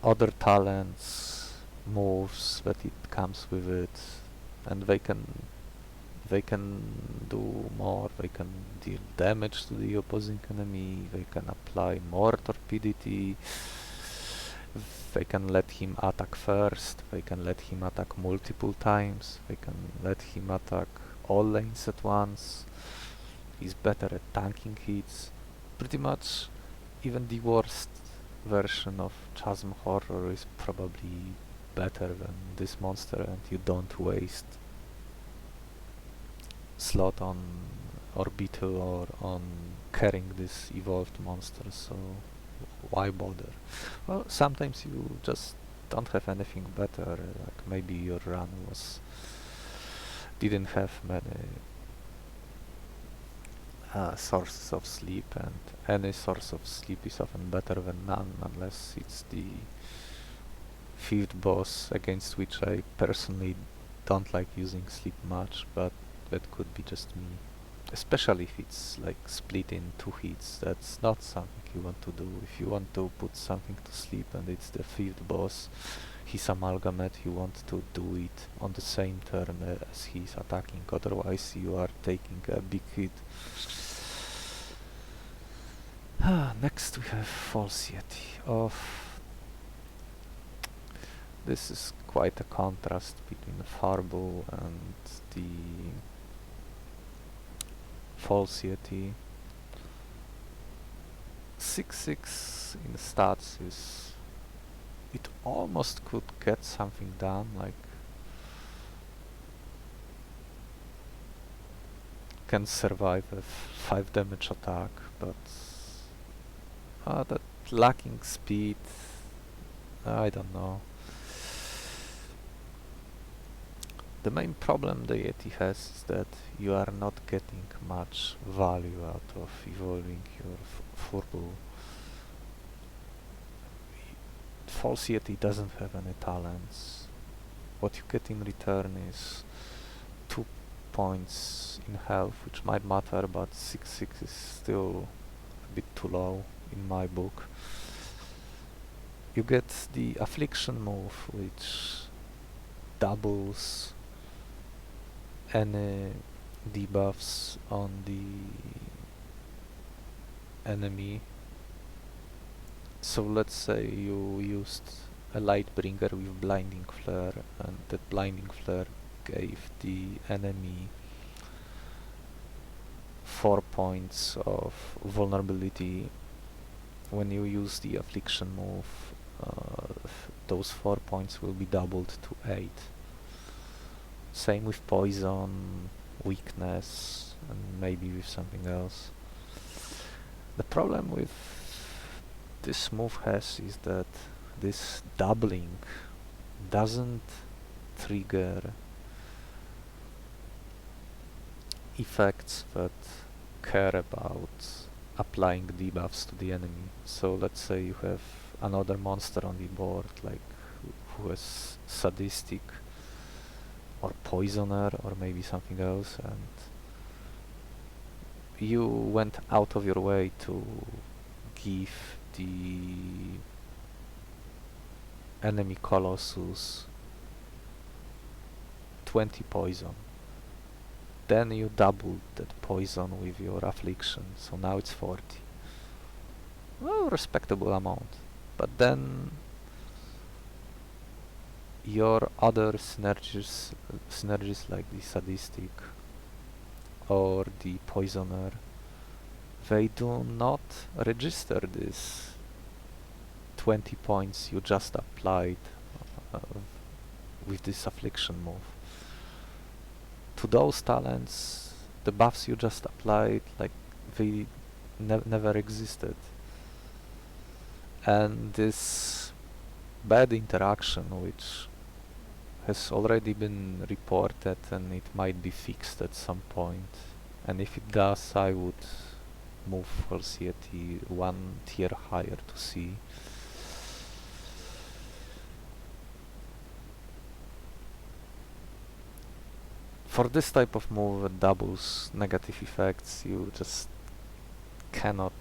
S1: other talents, moves that it comes with it, and they can do more. They can deal damage to the opposing enemy, they can apply more torpidity. They can let him attack first, they can let him attack multiple times, they can let him attack all lanes at once. He's better at tanking hits. Pretty much even the worst version of Chasm Horror is probably better than this monster, and you don't waste slot on or Beetle or on carrying this evolved monster, so why bother? Well, sometimes you just don't have anything better, like maybe your run didn't have many sources of sleep, and any source of sleep is often better than none, unless it's the fifth boss, against which I personally don't like using sleep much, but that could be just me. Especially if it's like split in 2 hits, that's not something you want to do. If you want to put something to sleep and it's the fifth boss, his amalgamate, you want to do it on the same turn as he's attacking, otherwise you are taking a big hit. Next we have False Yeti. This is quite a contrast between the Farble and the False Yeti. 6/6 in stats is... it almost could get something done, like can survive a 5 damage attack, but that lacking speed, I don't know. The main problem the Yeti has is that you are not getting much value out of evolving your Furble. False Yeti doesn't have any talents. What you get in return is 2 points in health, which might matter, but 6/6 is still a bit too low in my book. You get the Affliction move, which doubles any debuffs on the enemy. So let's say you used a Lightbringer with Blinding Flare, and that Blinding Flare gave the enemy 4 points of vulnerability. When you use the Affliction move, those 4 points will be doubled to 8. Same with Poison, Weakness, and maybe with something else. The problem with this move is that this doubling doesn't trigger effects that care about applying debuffs to the enemy. So let's say you have another monster on the board, like who has Sadistic or Poisoner or maybe something else, and you went out of your way to give the enemy Colossus 20 poison. Then you doubled that poison with your Affliction, so now it's 40. Well, respectable amount. But then your other synergies like the Sadistic or the Poisoner, they do not register this 20 points you just applied with this Affliction move. To those talents, the buffs you just applied, like, they never existed. And this bad interaction, which has already been reported and it might be fixed at some point, and if it does, I would move False Yeti 1 tier higher to C. For this type of move that doubles negative effects, you just cannot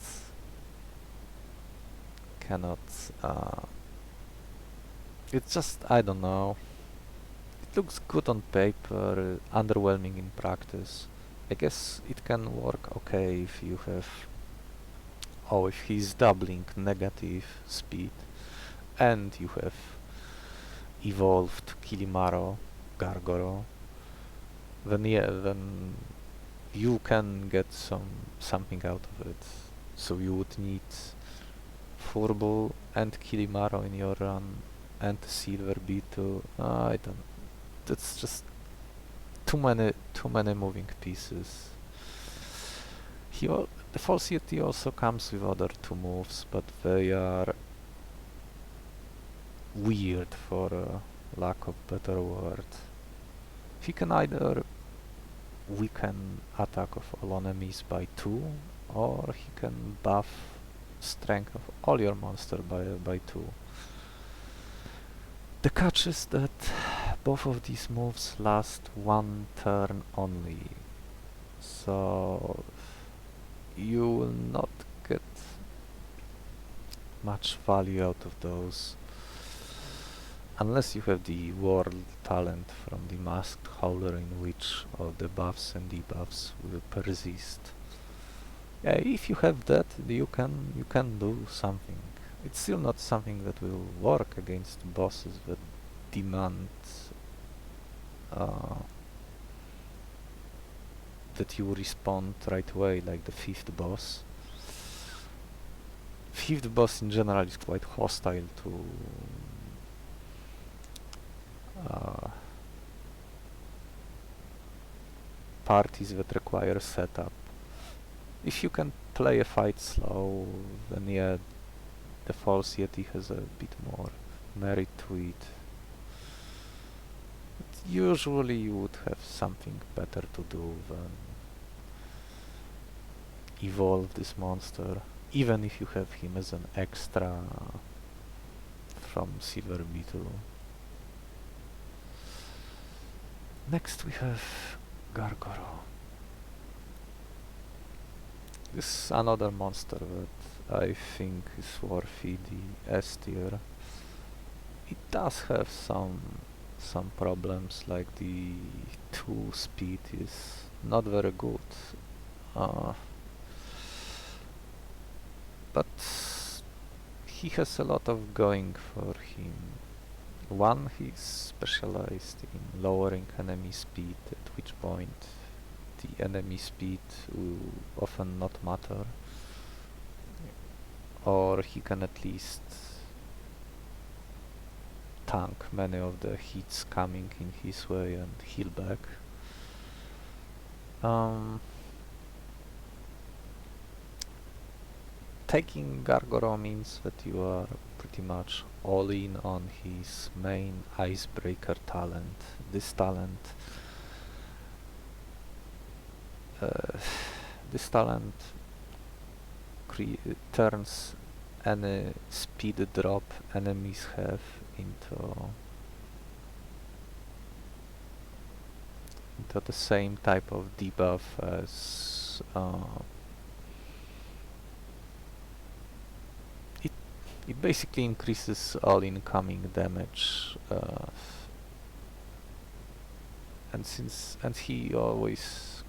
S1: it's just, I don't know, it looks good on paper, underwhelming in practice. I guess it can work okay if you have, if he's doubling negative speed and you have evolved Kilimaro, Gargoro, then yeah, then you can get something out of it. So you would need Furbo and Kilimaro in your run, and Silver Beetle. I don't. That's just too many moving pieces. The False Yeti also comes with other two moves, but they are weird, for lack of better word. He can either weaken attack of all enemies by 2, or he can buff strength of all your monster by 2. The catch is that both of these moves last 1 turn only, so you will not get much value out of those unless you have the world talent from the masked howler, in which all the buffs and debuffs will persist. Yeah, if you have that, you can do something. It's still not something that will work against bosses that demand that you respond right away, like the 5th boss. 5th boss in general is quite hostile to parties that require setup. If you can play a fight slow, then yeah, the False Yeti has a bit more merit to it. But usually you would have something better to do than evolve this monster, even if you have him as an extra from Silver Beetle. Next we have Gargoro. This is another monster that I think is worthy the S tier. It does have some problems, like the 2 speed is not very good. But he has a lot of going for him. One, he's specialized in lowering enemy speed, at which point the enemy speed will often not matter, or he can at least tank many of the hits coming in his way and heal back. Taking Gargoro means that you are pretty much all in on his main icebreaker talent. This talent turns any speed drop enemies have into the same type of debuff as it basically increases all incoming damage, and he has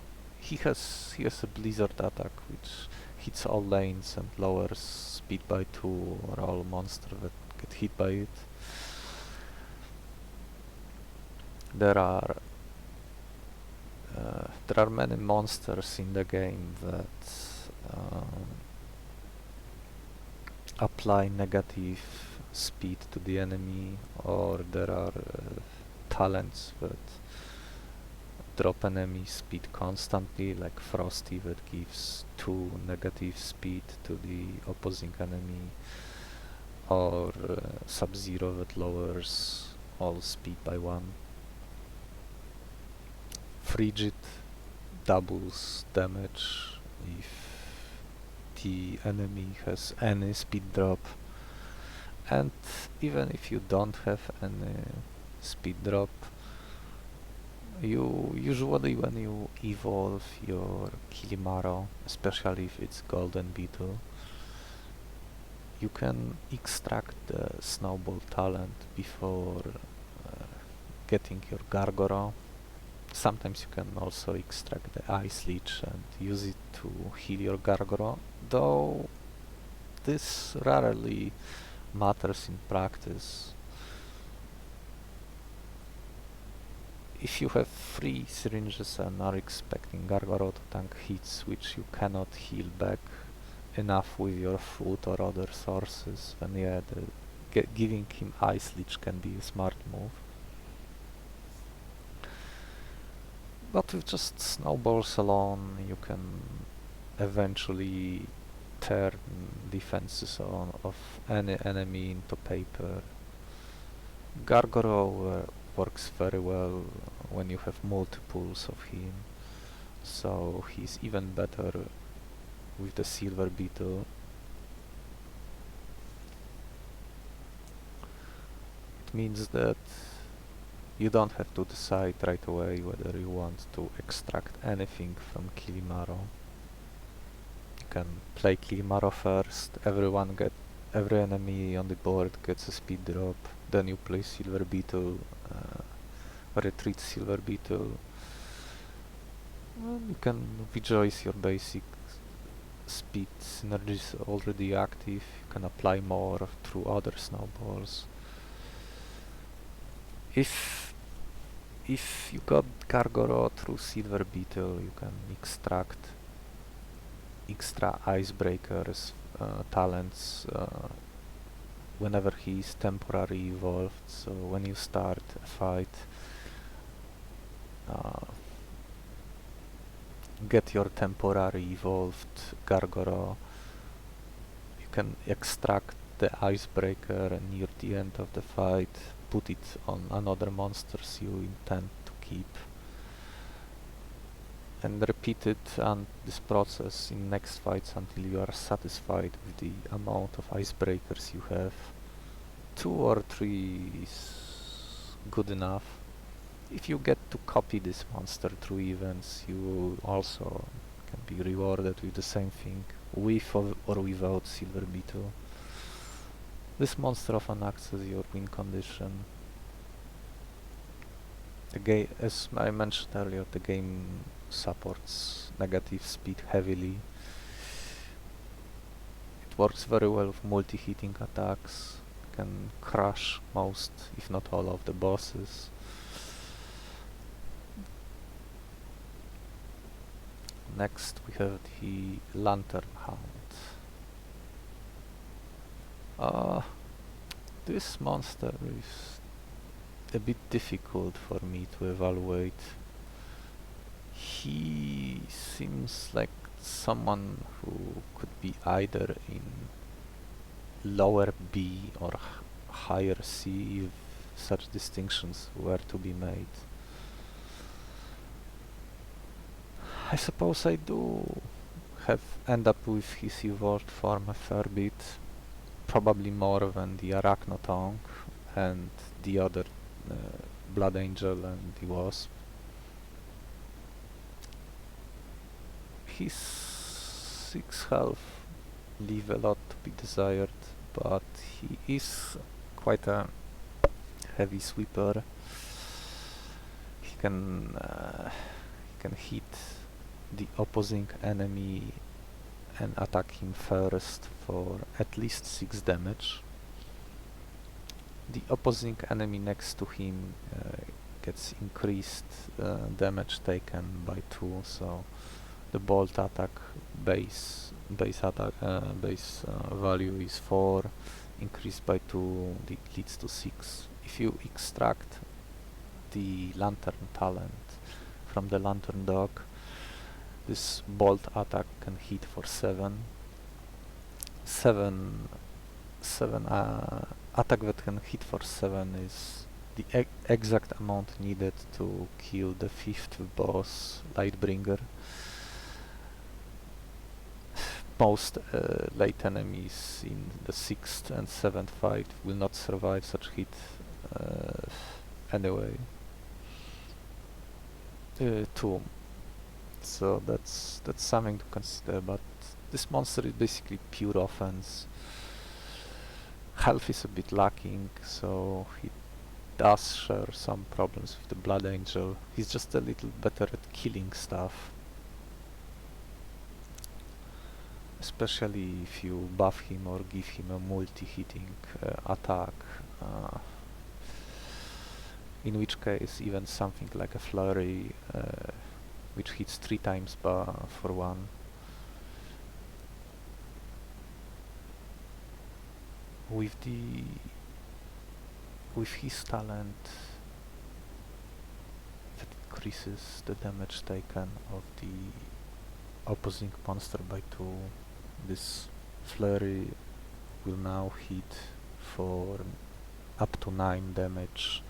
S1: a blizzard attack which hits all lanes and lowers speed by 2 or all monsters that get hit by it. There are many monsters in the game that apply negative speed to the enemy, or there are talents that drop enemy speed constantly, like Frosty that gives 2 negative speed to the opposing enemy, or Sub-Zero that lowers all speed by 1. Frigid doubles damage if the enemy has any speed drop, and even if you don't have any speed drop, you usually, when you evolve your Kilimaro, especially if it's Golden Beetle, you can extract the Snowball talent before getting your Gargoro. Sometimes you can also extract the Ice Leech and use it to heal your Gargoro, though this rarely matters in practice. If you have 3 syringes and are expecting Gargaro to tank hits which you cannot heal back enough with your food or other sources, then yeah, giving him Ice Leech can be a smart move. But with just snowballs alone, you can eventually turn defenses of any enemy into paper. Gargoro works very well when you have multiples of him, so he's even better with the Silver Beetle. It means that you don't have to decide right away whether you want to extract anything from Kilimaro. You can play Kilimaro first, every enemy on the board gets a speed drop, then you play Silver Beetle, retreat Silver Beetle. Well, you can rejoice your basic speed synergies already active, you can apply more through other snowballs. If you got Gargoro through Silver Beetle, you can extract extra Icebreakers talents whenever he is temporarily evolved, so when you start a fight, get your temporary evolved Gargoro, you can extract the Icebreaker and near the end of the fight put it on another monsters you intend to keep, and repeat it and this process in next fights until you are satisfied with the amount of Icebreakers you have. 2 or 3 is good enough. If you get to copy this monster through events, you also can be rewarded with the same thing, with or without Silver Beetle. This monster often acts as your win condition. As I mentioned earlier, the game supports negative speed heavily. It works very well with multi-hitting attacks, can crush most, if not all, of the bosses. Next we have the Lantern Hound. This monster is a bit difficult for me to evaluate. He seems like someone who could be either in lower B or higher C if such distinctions were to be made. I suppose I do end up with his evolved form a fair bit, probably more than the Arachnotongue and the other Blood Angel and the Wasp. His 6 health leave a lot to be desired, but he is quite a heavy sweeper. He can hit the opposing enemy and attack him first for at least 6 damage. The opposing enemy next to him gets increased damage taken by 2, so the bolt attack base value is 4, increased by 2, it leads to 6. If you extract the Lantern talent from the Lantern Dog, this bolt attack can hit for 7. 7 attack that can hit for 7 is the exact amount needed to kill the 5th boss, Lightbringer. Most late enemies in the 6th and 7th fight will not survive such hit anyway. 2. So that's something to consider, but this monster is basically pure offense. Health is a bit lacking, so he does share some problems with the Blood Angel. He's just a little better at killing stuff. especially if you buff him or give him a multi-hitting attack, in which case even something like a flurry, which hits 3 times for 1, with his talent that increases the damage taken of the opposing monster by 2. This flurry will now hit for up to 9 damage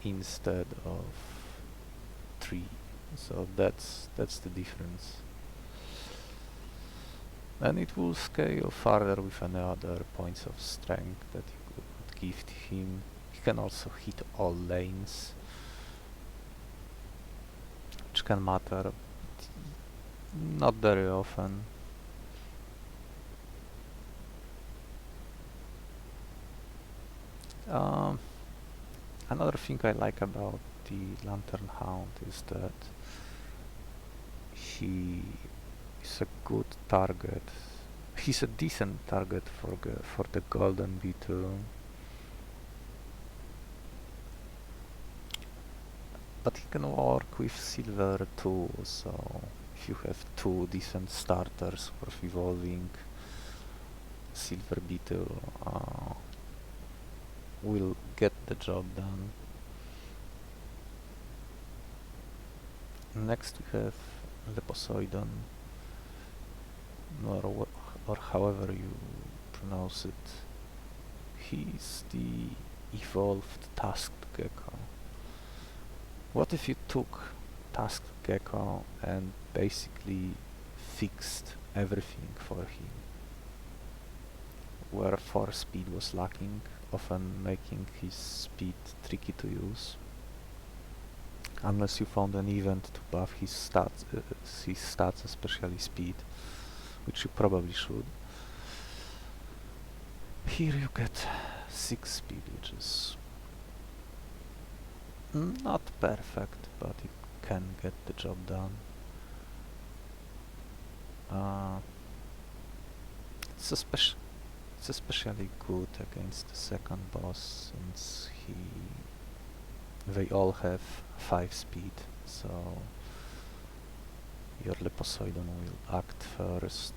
S1: instead of 3. So that's the difference. And it will scale further with any other points of strength that you could give to him. He can also hit all lanes, which can matter, not very often. Another thing I like about the Lantern Hound is that he is a good target. He's a decent target for the golden Beetle, but he can work with silver too. So if you have 2 decent starters worth evolving, silver Beetle will get the job done. Next we have Leposeidon, or however you pronounce it. He's the evolved Tusked Gecko. What if you took Tusked Gecko and basically fixed everything for him? Where 4 speed was lacking, often making his speed tricky to use, unless you found an event to buff his stats, especially speed, which you probably should. Here you get 6 speed, which is not perfect, but you can get the job done. It's especially good against the second boss, since they all have 5 speed, so your Leposeidon will act first.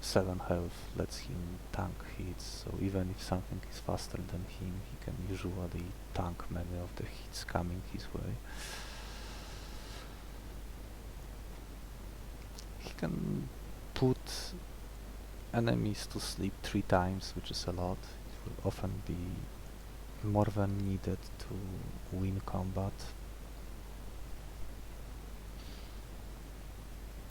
S1: 7 health lets him tank hits, so even if something is faster than him, he can usually tank many of the hits coming his way. He can put enemies to sleep 3 times, which is a lot. It will often be more than needed to win combat.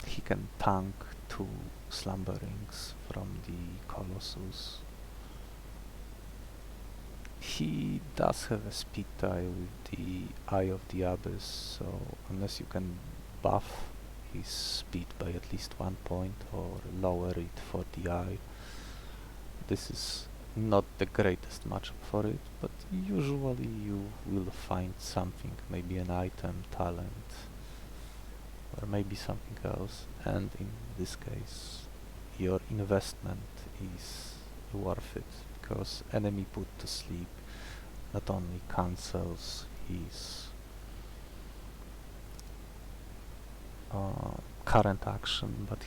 S1: He can tank 2 slumberings from the Colossus. He does have a speed tie with the Eye of the Abyss, so unless you can buff his speed by at least 1 point or lower it for the eye, this is not the greatest matchup for it, but usually you will find something, maybe an item, talent, or maybe something else, and in this case your investment is worth it, because enemy put to sleep not only cancels his current action, but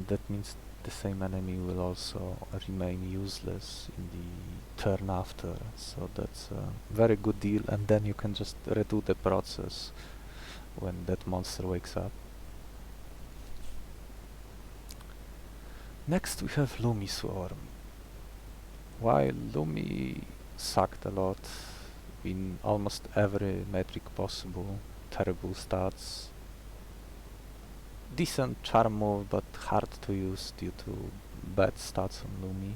S1: that means the same enemy will also remain useless in the turn after, so that's a very good deal, and then you can just redo the process when that monster wakes up. Next we have Lumi Swarm. While Lumi sucked a lot in almost every metric possible, terrible stats, decent charm move, but hard to use due to bad stats on Lumi.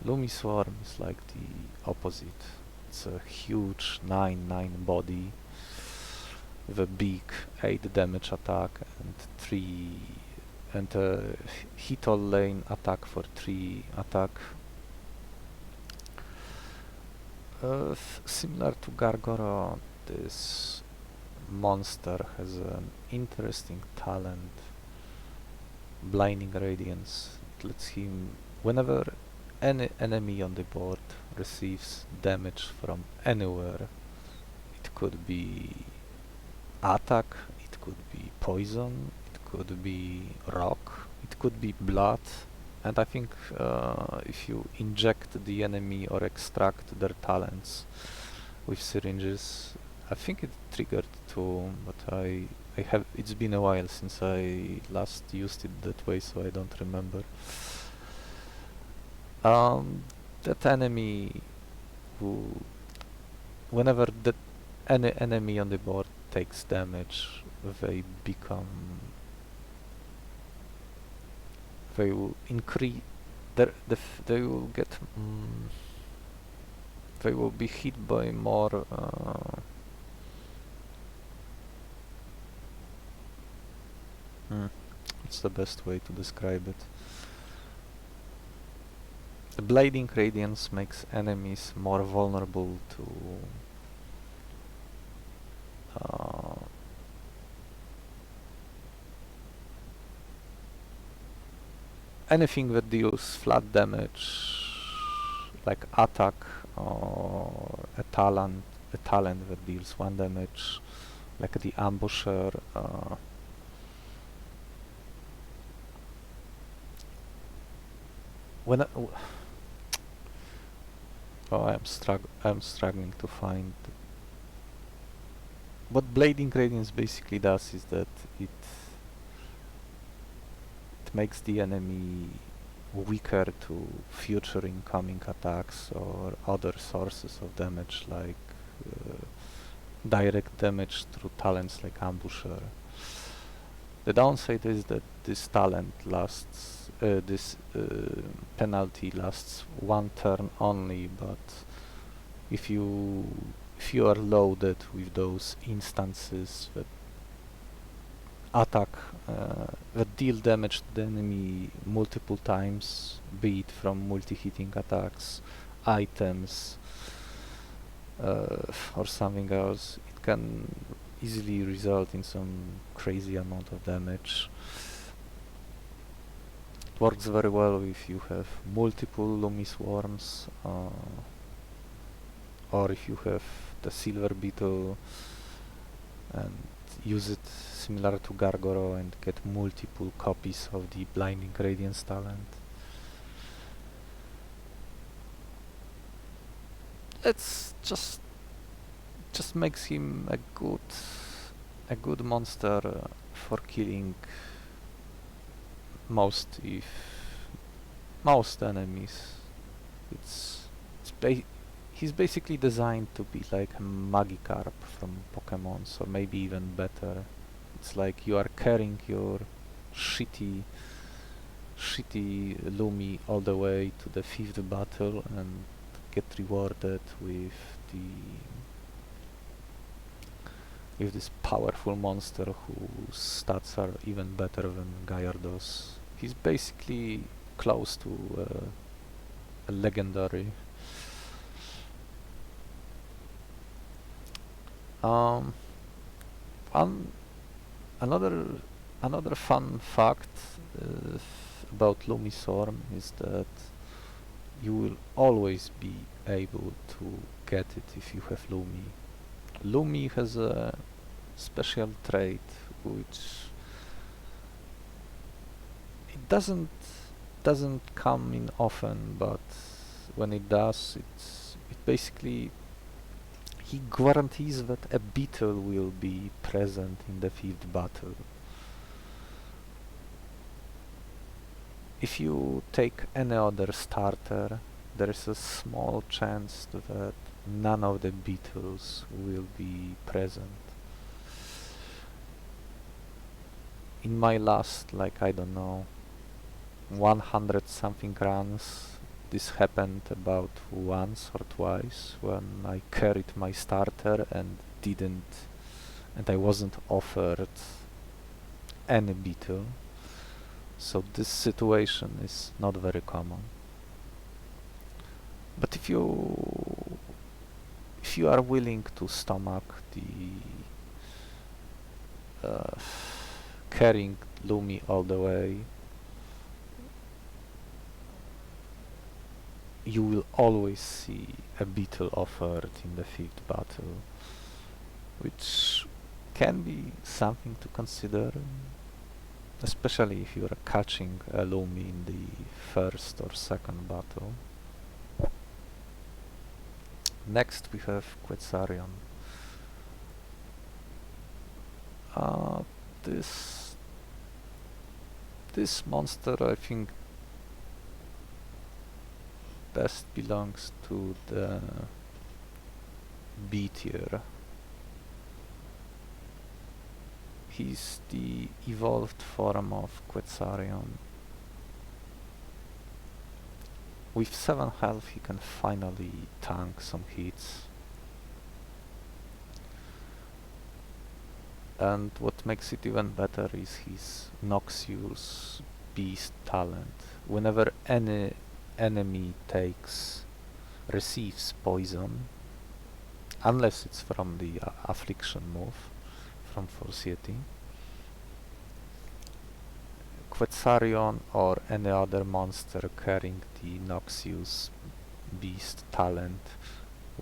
S1: Lumi Swarm is like the opposite. It's a huge 9/9 body with a big 8 damage attack and a hit all lane attack for 3 attack. Similar to Gargoro, this monster has an interesting talent, Blinding Radiance. lets him, whenever any enemy on the board receives damage from anywhere, it could be attack, it could be poison, it could be rock, it could be blood, and I think if you inject the enemy or extract their talents with syringes, I think it triggered too, but I have, it's been a while since I last used it that way, so I don't remember. That enemy who, whenever that any enemy on the board takes damage, they become, they will increase, they will get, they will be hit by more what's the best way to describe it? The blading radiance makes enemies more vulnerable to anything that deals flat damage, like attack, or a talent that deals 1 damage, like the ambusher. When I'm struggling to find. What blading radiance basically does is that it makes the enemy weaker to future incoming attacks or other sources of damage, like direct damage through talents like ambusher. The downside is that this talent lasts, this penalty lasts 1 turn only, but if you are loaded with those instances that attack, that deal damage to the enemy multiple times, be it from multi-hitting attacks, items, or something else, it can easily result in some crazy amount of damage. It works very well if you have multiple Lumis worms, or if you have the silver beetle and use it similar to Gargoro and get multiple copies of the blinding radiance talent. It's just makes him a good monster for killing most enemies. He's basically designed to be like a Magikarp from Pokemon, so maybe even better. It's like you are carrying your shitty Lumi all the way to the 5th battle and get rewarded with this powerful monster whose stats are even better than Gallardo's. He's basically close to a legendary. Another fun fact about Lumiswarm is that you will always be able to get it if you have Lumi. Lumi has a special trait which it doesn't come in often, but when it does, it basically, he guarantees that a Beetle will be present in the 5th battle. If you take any other starter, there is a small chance that none of the Beetles will be present. In my last, like, I don't know, 100 something runs, this happened about once or twice when I carried my starter and I wasn't offered any Beetle. So this situation is not very common. But if you are willing to stomach the carrying Lumi all the way, you will always see a Beetle offered in the 5th battle, which can be something to consider, especially if you are catching a Lumi in the 1st or 2nd battle. Next we have Quetzarion. This monster, I think, best belongs to the B tier. He's the evolved form of Quetzarion. With 7 health he can finally tank some hits. And what makes it even better is his Noxious Beast talent. Whenever any enemy receives poison, unless it's from the affliction move from Force Yeti, Quetzarion or any other monster carrying the Noxious Beast talent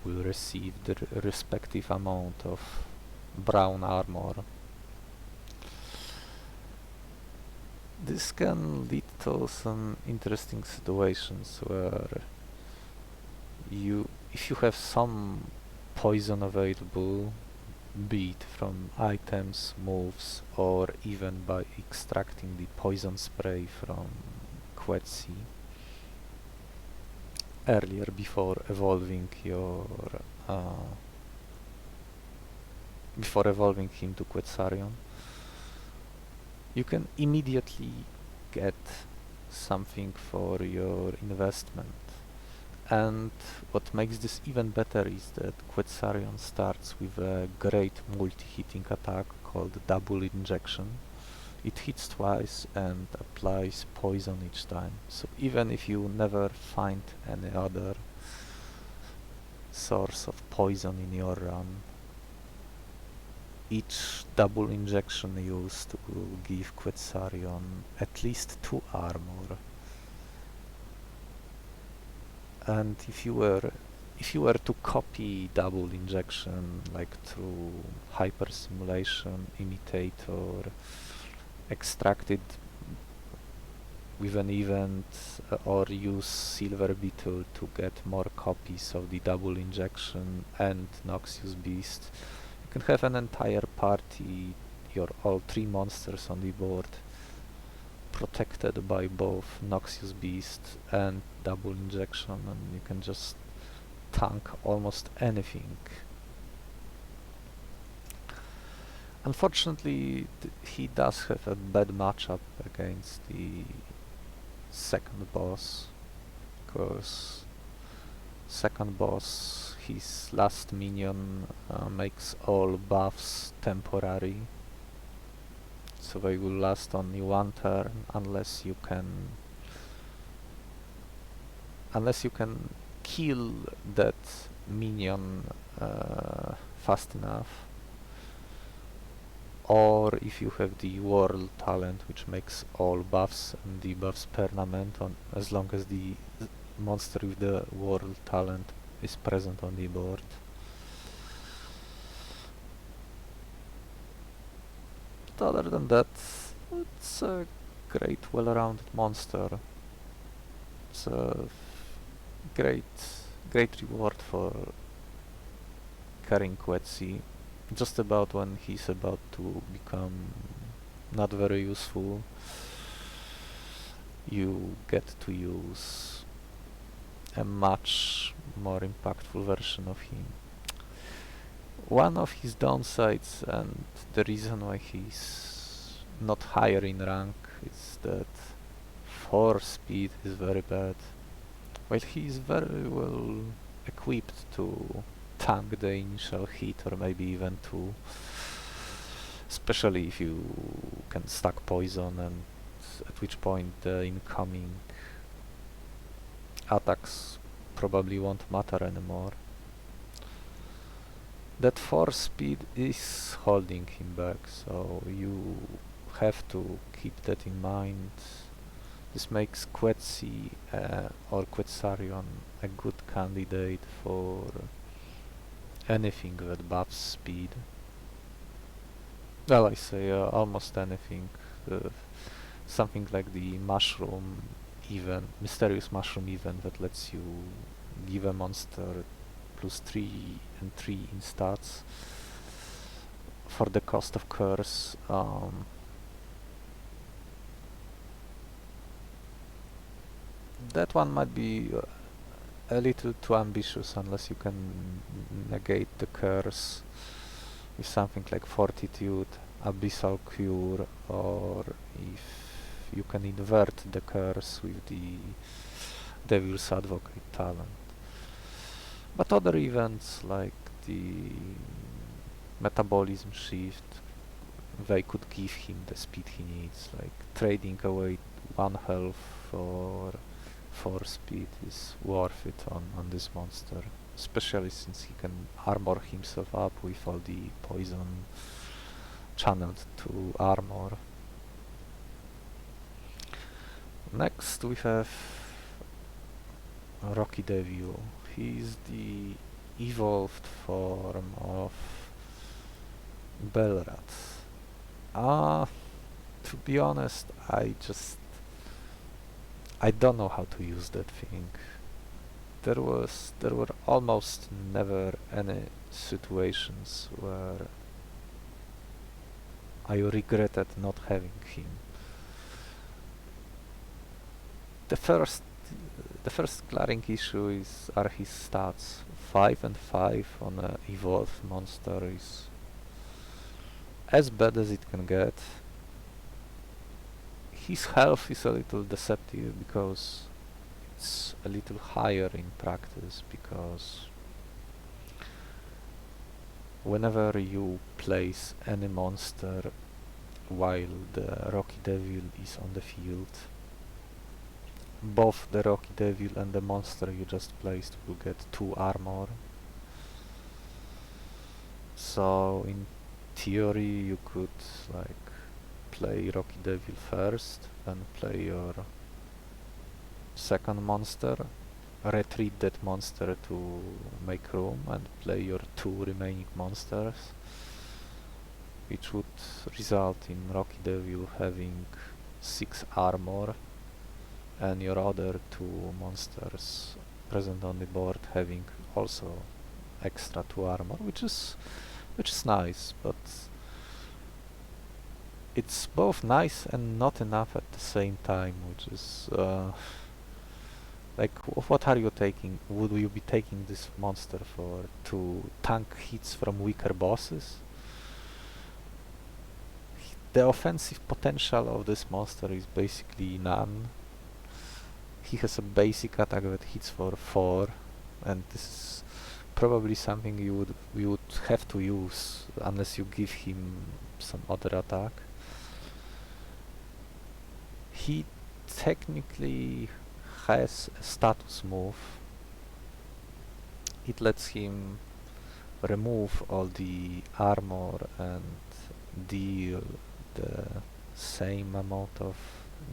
S1: will receive the respective amount of brown armor. This can lead to some interesting situations where if you have some poison available, be it from items, moves, or even by extracting the poison spray from Quetzi earlier before evolving him to Quetzarion, you can immediately get something for your investment. And what makes this even better is that Quetzarion starts with a great multi-hitting attack called Double Injection. It hits twice and applies poison each time, so even if you never find any other source of poison in your run, each double injection used will give Quetzarion at least 2 armor. And if you were to copy double injection, like through hyper simulation, imitate, or extract it with an event, or use Silver Beetle to get more copies of the double injection and Noxious Beast, you can have an entire party, all 3 monsters on the board, protected by both Noxious Beast and double injection, and you can just tank almost anything. Unfortunately, he does have a bad matchup against the 2nd boss, because 2nd boss, his last minion makes all buffs temporary, so they will last only 1 turn unless you can kill that minion fast enough, or if you have the World talent, which makes all buffs and debuffs permanent as long as the monster with the World talent is present on the board. But other than that, it's a great, well-rounded monster. It's a great reward for carrying Quetzi. Just about when he's about to become not very useful, you get to use a much more impactful version of him. One of his downsides, and the reason why he's not higher in rank, is that 4 speed is very bad. While he is very well equipped to tank the initial hit, or maybe even 2, especially if you can stack poison, and at which point the incoming attacks probably won't matter anymore. That 4 speed is holding him back, so you have to keep that in mind. This makes Quetzi or Quetzarion a good candidate for anything that buffs speed. Well, I say almost anything. Something like the mushroom event, mysterious mushroom event that lets you give a monster +3 and 3 in stats for the cost of curse. That one might be a little too ambitious unless you can negate the curse with something like Fortitude, Abyssal Cure, or if you can invert the curse with the Devil's Advocate talent. But other events like the Metabolism Shift, they could give him the speed he needs, like trading away 1 health for 4 speed is worth it on this monster, especially since he can armor himself up with all the poison channeled to armor. Next we have Rocky Devil. He's the evolved form of Belrat. To be honest, I don't know how to use that thing. There were almost never any situations where I regretted not having him. The first glaring issue are his stats. 5 and 5 on a evolved monster is as bad as it can get. His health is a little deceptive because it's a little higher in practice, because whenever you place any monster while the Rocky Devil is on the field, both the Rocky Devil and the monster you just placed will get 2 armor. So in theory you could like play Rocky Devil first, then play your second monster, retreat that monster to make room, and play your 2 remaining monsters, which would result in Rocky Devil having 6 armor and your other 2 monsters present on the board having also extra 2 armor, which is nice, but it's both nice and not enough at the same time, which is like, what are you taking? Would you be taking this monster to tank hits from weaker bosses? The offensive potential of this monster is basically none. He has a basic attack that hits for 4, and this is probably something you would have to use unless you give him some other attack. He technically has a status move. It lets him remove all the armor and deal the same amount of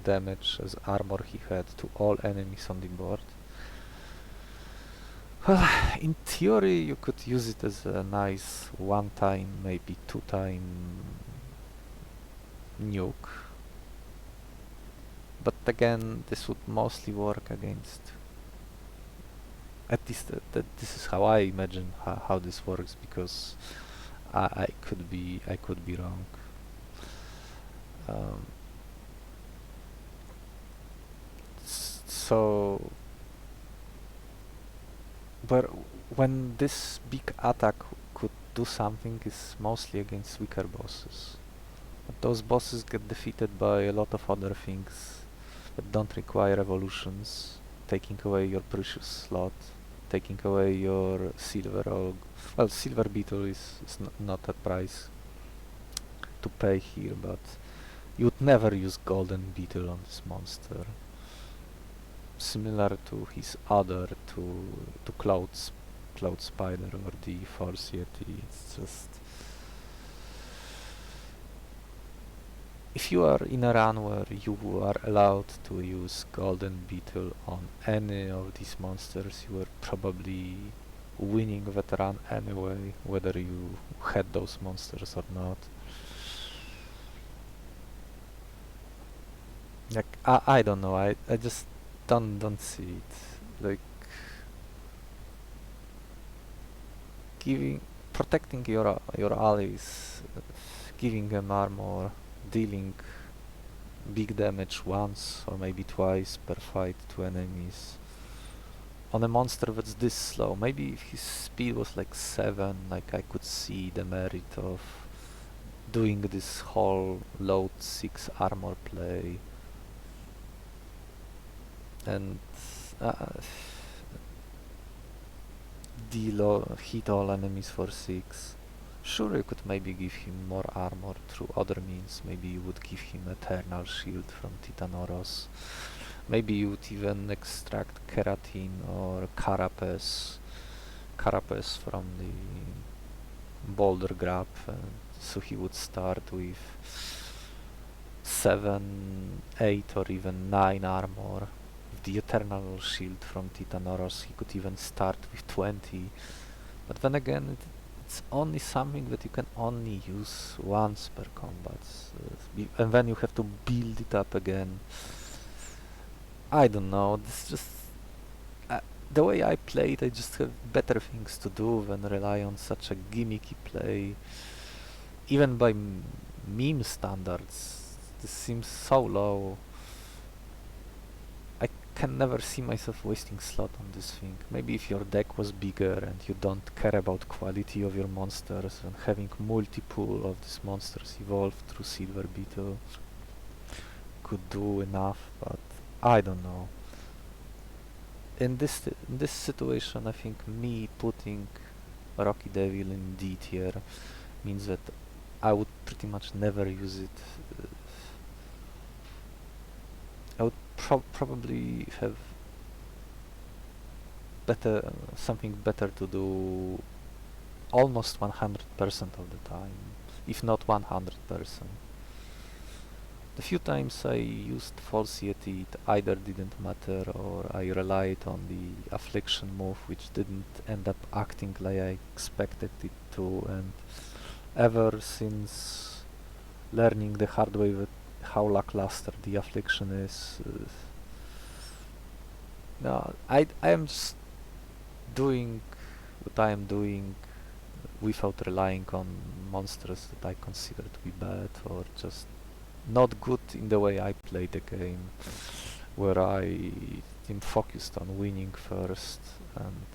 S1: damage as armor he had to all enemies on the board. Well, in theory you could use it as a nice 1-time, maybe 2-time nuke. But again, this would mostly work against, at least this is how I imagine how this works, because I could be wrong. So, but when this big attack could do something is mostly against weaker bosses. But those bosses get defeated by a lot of other things that don't require evolutions, taking away your precious slot, taking away your silver or... well, silver beetle is not a price to pay here, but you would never use golden beetle on this monster. Similar to his other to Cloud Spider or the Force Yeti. It's just... if you are in a run where you are allowed to use Golden Beetle on any of these monsters, you were probably winning that run anyway, whether you had those monsters or not. Like, I don't know, I just don't see it. Like, giving, protecting your allies, giving them armor, dealing big damage once or maybe twice per fight to enemies. On a monster that's this slow, maybe if his speed was like 7, like I could see the merit of doing this whole load 6 armor play and hit all enemies for 6. Sure, you could maybe give him more armor through other means. Maybe you would give him Eternal Shield from Titanoros. Maybe you would even extract Keratin or Carapace from the Boulder Grab, so he would start with 7, 8 or even 9 armor. With the Eternal Shield from Titanoros he could even start with 20. But then again, it's only something that you can only use once per combat, and then you have to build it up again. I don't know, this just... the way I play it, I just have better things to do than rely on such a gimmicky play. Even by meme standards, this seems so low. I can never see myself wasting slot on this thing. Maybe if your deck was bigger and you don't care about quality of your monsters and having multiple of these monsters evolve through Silver Beetle could do enough, but I don't know. In this situation, I think me putting Rocky Devil in D tier means that I would pretty much never use it. I would probably have something better to do almost 100% of the time, if not 100%. The few times I used False Yeti, it either didn't matter or I relied on the Affliction move, which didn't end up acting like I expected it to, and ever since learning the hard way how lackluster the Affliction is, no, I am just doing what I am doing without relying on monsters that I consider to be bad or just not good in the way I play the game, where I am focused on winning first and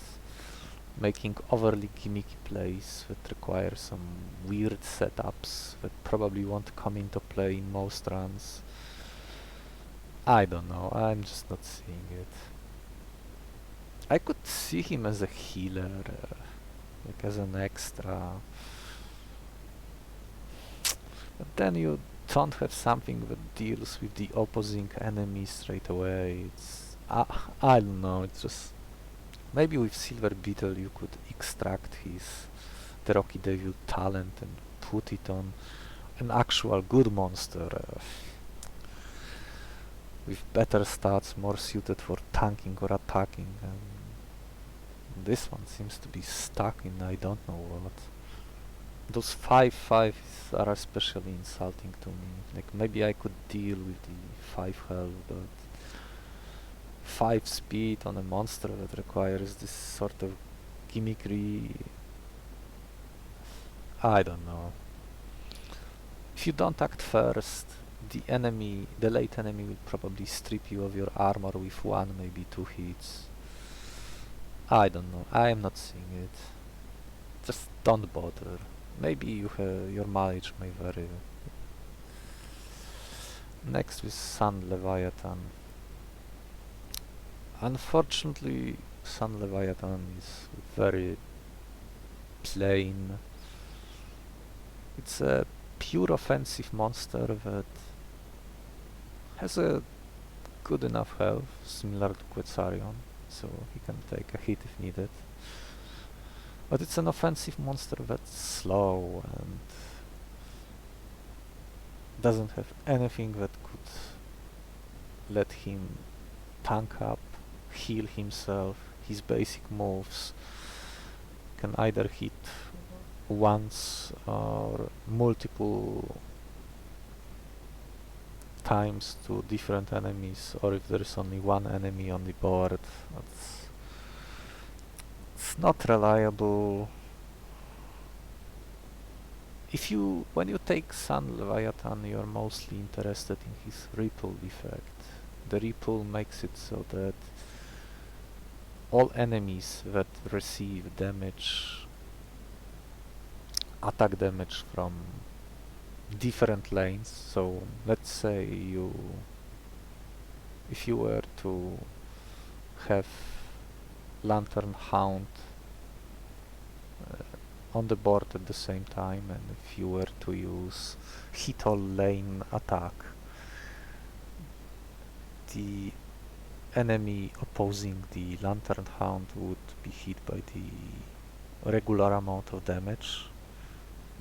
S1: making overly gimmicky plays that require some weird setups that probably won't come into play in most runs. I don't know, I'm just not seeing it. I could see him as a healer, like as an extra, but then you don't have something that deals with the opposing enemy straight away. It's I don't know, it's just maybe with Silver Beetle you could extract the Rocky Devil talent and put it on an actual good monster with better stats, more suited for tanking or attacking, and this one seems to be stuck in I don't know what. Those 5/5s are especially insulting to me. Like, maybe I could deal with the 5 health, but 5 speed on a monster that requires this sort of gimmickry... I don't know. If you don't act first, the late enemy will probably strip you of your armor with 1, maybe 2 hits. I don't know, I am not seeing it. Just don't bother. Maybe your mileage may vary. Next is Sun Leviathan. Unfortunately, Sun Leviathan is very plain. It's a pure offensive monster that has a good enough health, similar to Quetzarion, so he can take a hit if needed. But it's an offensive monster that's slow, and doesn't have anything that could let him tank up, heal himself. His basic moves can either hit once or multiple times to different enemies, or if there is only one enemy on the board. It's not reliable. When you take Sun Leviathan, you're mostly interested in his ripple effect. The ripple makes it so that all enemies that receive damage, attack damage from different lanes. So let's say if you were to have Lantern Hound on the board at the same time, and if you were to use hit all lane attack, the enemy opposing the Lantern Hound would be hit by the regular amount of damage,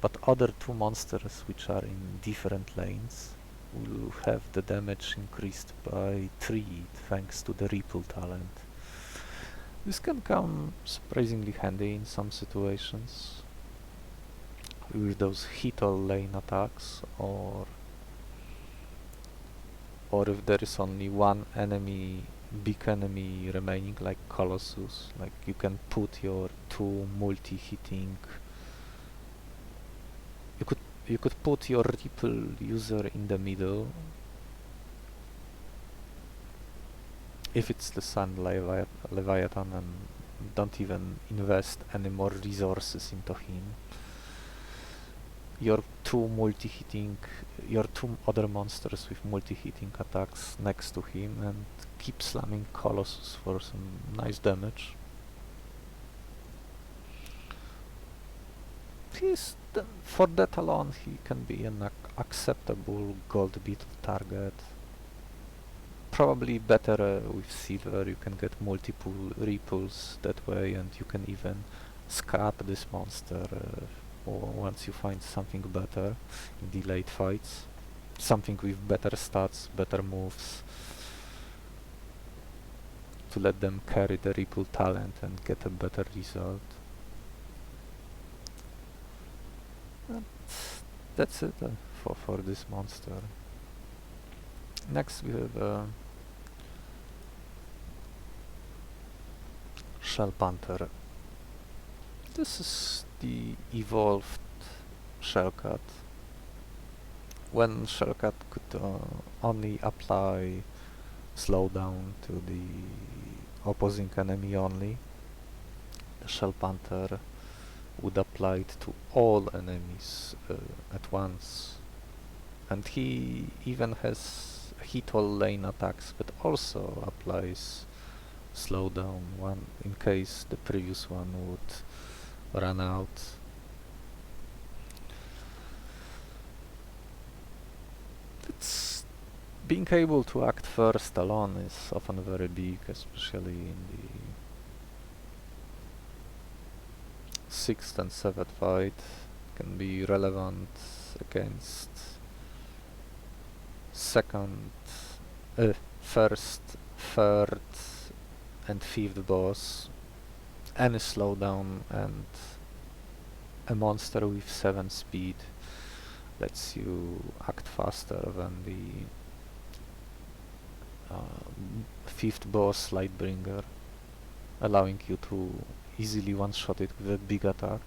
S1: but other two monsters which are in different lanes will have the damage increased by 3 thanks to the ripple talent. This can come surprisingly handy in some situations with those hit all lane attacks, or if there is only one big enemy remaining, like Colossus. Like, you can put your two multi-hitting, you could put your ripple user in the middle if it's the Sun Leviathan, and don't even invest any more resources into him. Your two other monsters with multi-hitting attacks next to him, and keep slamming Colossus for some nice damage. For that alone, he can be an acceptable gold Beetle target. Probably better with silver. You can get multiple ripples that way, and you can even scrap this monster once you find something better in the late fights. Something with better stats, better moves, to let them carry the ripple talent and get a better result. And that's it for this monster. Next we have Shell Panther. This is the evolved Shellcat. When Shellcat could only apply slowdown to the opposing enemy only, the Shell Panther would apply it to all enemies at once. And he even has hit all lane attacks, but also applies slowdown in case the previous one would run out. Being able to act first alone is often very big, especially in the 6th and 7th fight. Can be relevant against first, 3rd and 5th boss. Any slowdown and a monster with 7 speed lets you act faster than the 5th boss Lightbringer, allowing you to easily one-shot it with a big attack.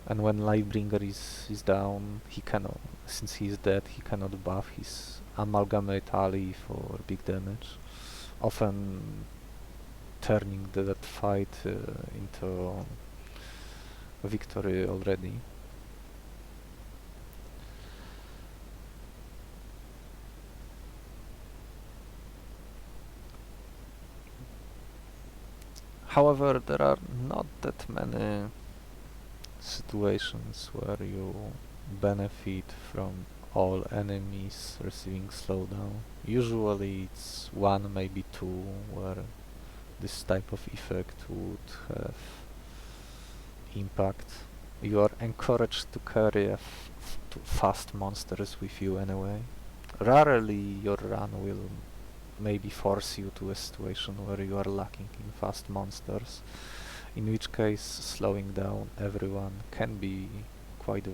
S1: And when Lightbringer is down, he cannot, since he is dead, he cannot buff his Amalgamate ally for big damage, often turning that fight into a victory already. However, there are not that many situations where you benefit from all enemies receiving slowdown. Usually it's 1, maybe 2, where this type of effect would have impact. You are encouraged to carry to fast monsters with you anyway. Rarely your run will maybe force you to a situation where you are lacking in fast monsters, in which case slowing down everyone can be quite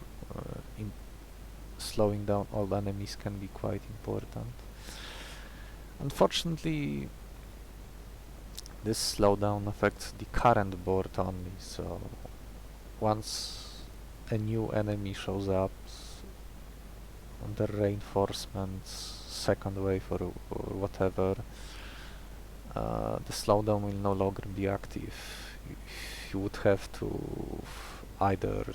S1: slowing down all enemies can be quite important. Unfortunately, this slowdown affects the current board only, so once a new enemy shows up, under reinforcements, second wave or whatever, the slowdown will no longer be active. You would have to either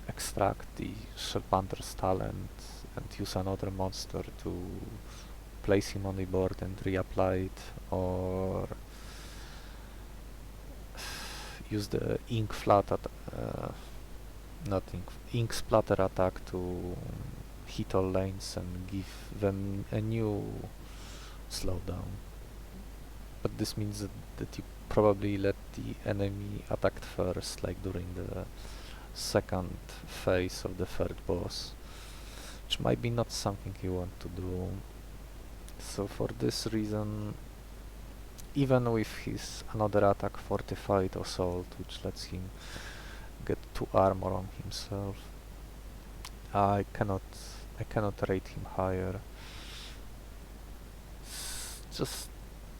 S1: extract the Shellpanter's talent and use another monster to place him on the board and reapply it, or use the ink splatter attack to hit all lanes and give them a new slowdown. But this means that you probably let the enemy attack first, like during the second phase of the third boss, which might be not something you want to do. So for this reason, even with his another attack, Fortified Assault, which lets him get 2 armor on himself, I cannot rate him higher.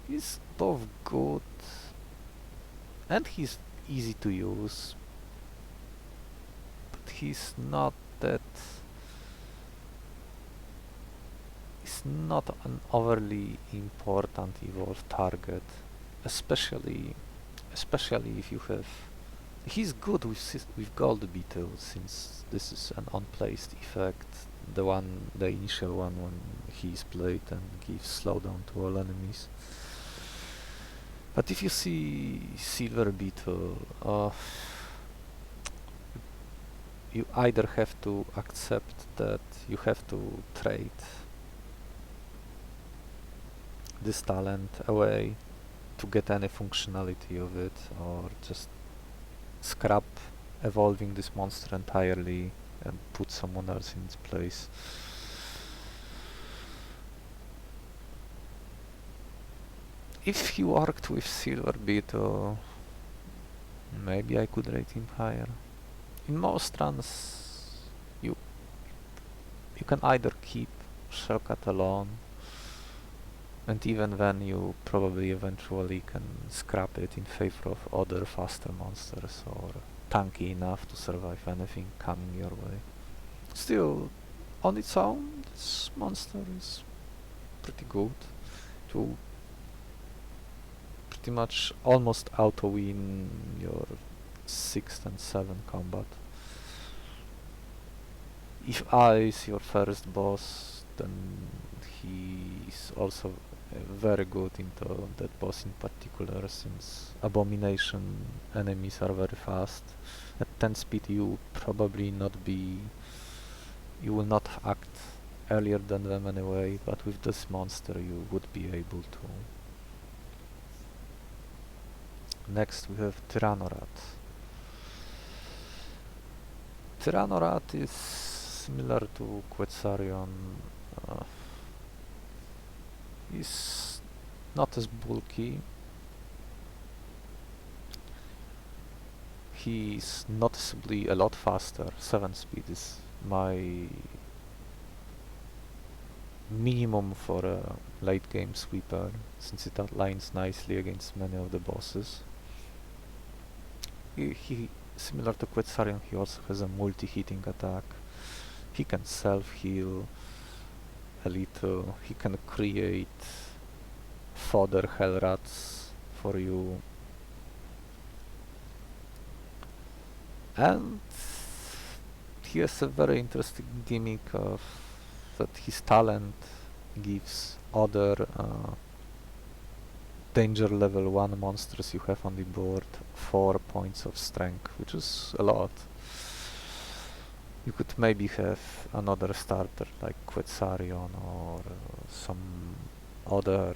S1: He's both good and he's easy to use, but he's not an overly important evolved target, especially if you have. He's good with Gold Beetle, since this is an unplaced effect, the initial one when he's played and gives slowdown to all enemies. But if you see Silver Beetle, you either have to accept that you have to trade this talent away to get any functionality of it, or just scrap evolving this monster entirely and put someone else in its place. If he worked with Silver Beetle, maybe I could rate him higher. In most runs, you can either keep Shellcat alone, and even then you probably eventually can scrap it in favor of other faster monsters or tanky enough to survive anything coming your way. Still, on its own, this monster is pretty good. It will pretty much almost auto-win your 6th and 7th combat. If I is your first boss, then he's also very good into that boss in particular, since Abomination enemies are very fast. At 10 speed you will not act earlier than them anyway, but with this monster you would be able to. Next we have Tyrannorat. Tyrannorat is similar to Quetzarion. He's not as bulky. He's noticeably a lot faster. 7 speed is my minimum for a late game sweeper, since it aligns nicely against many of the bosses. He similar to Quetzarion, he also has a multi-hitting attack. He can self-heal a little. He can create fodder hell rats for you. And he has a very interesting gimmick of that his talent gives other danger level 1 monsters you have on the board 4 points of strength, which is a lot. You could maybe have another starter like Quetzarion or some other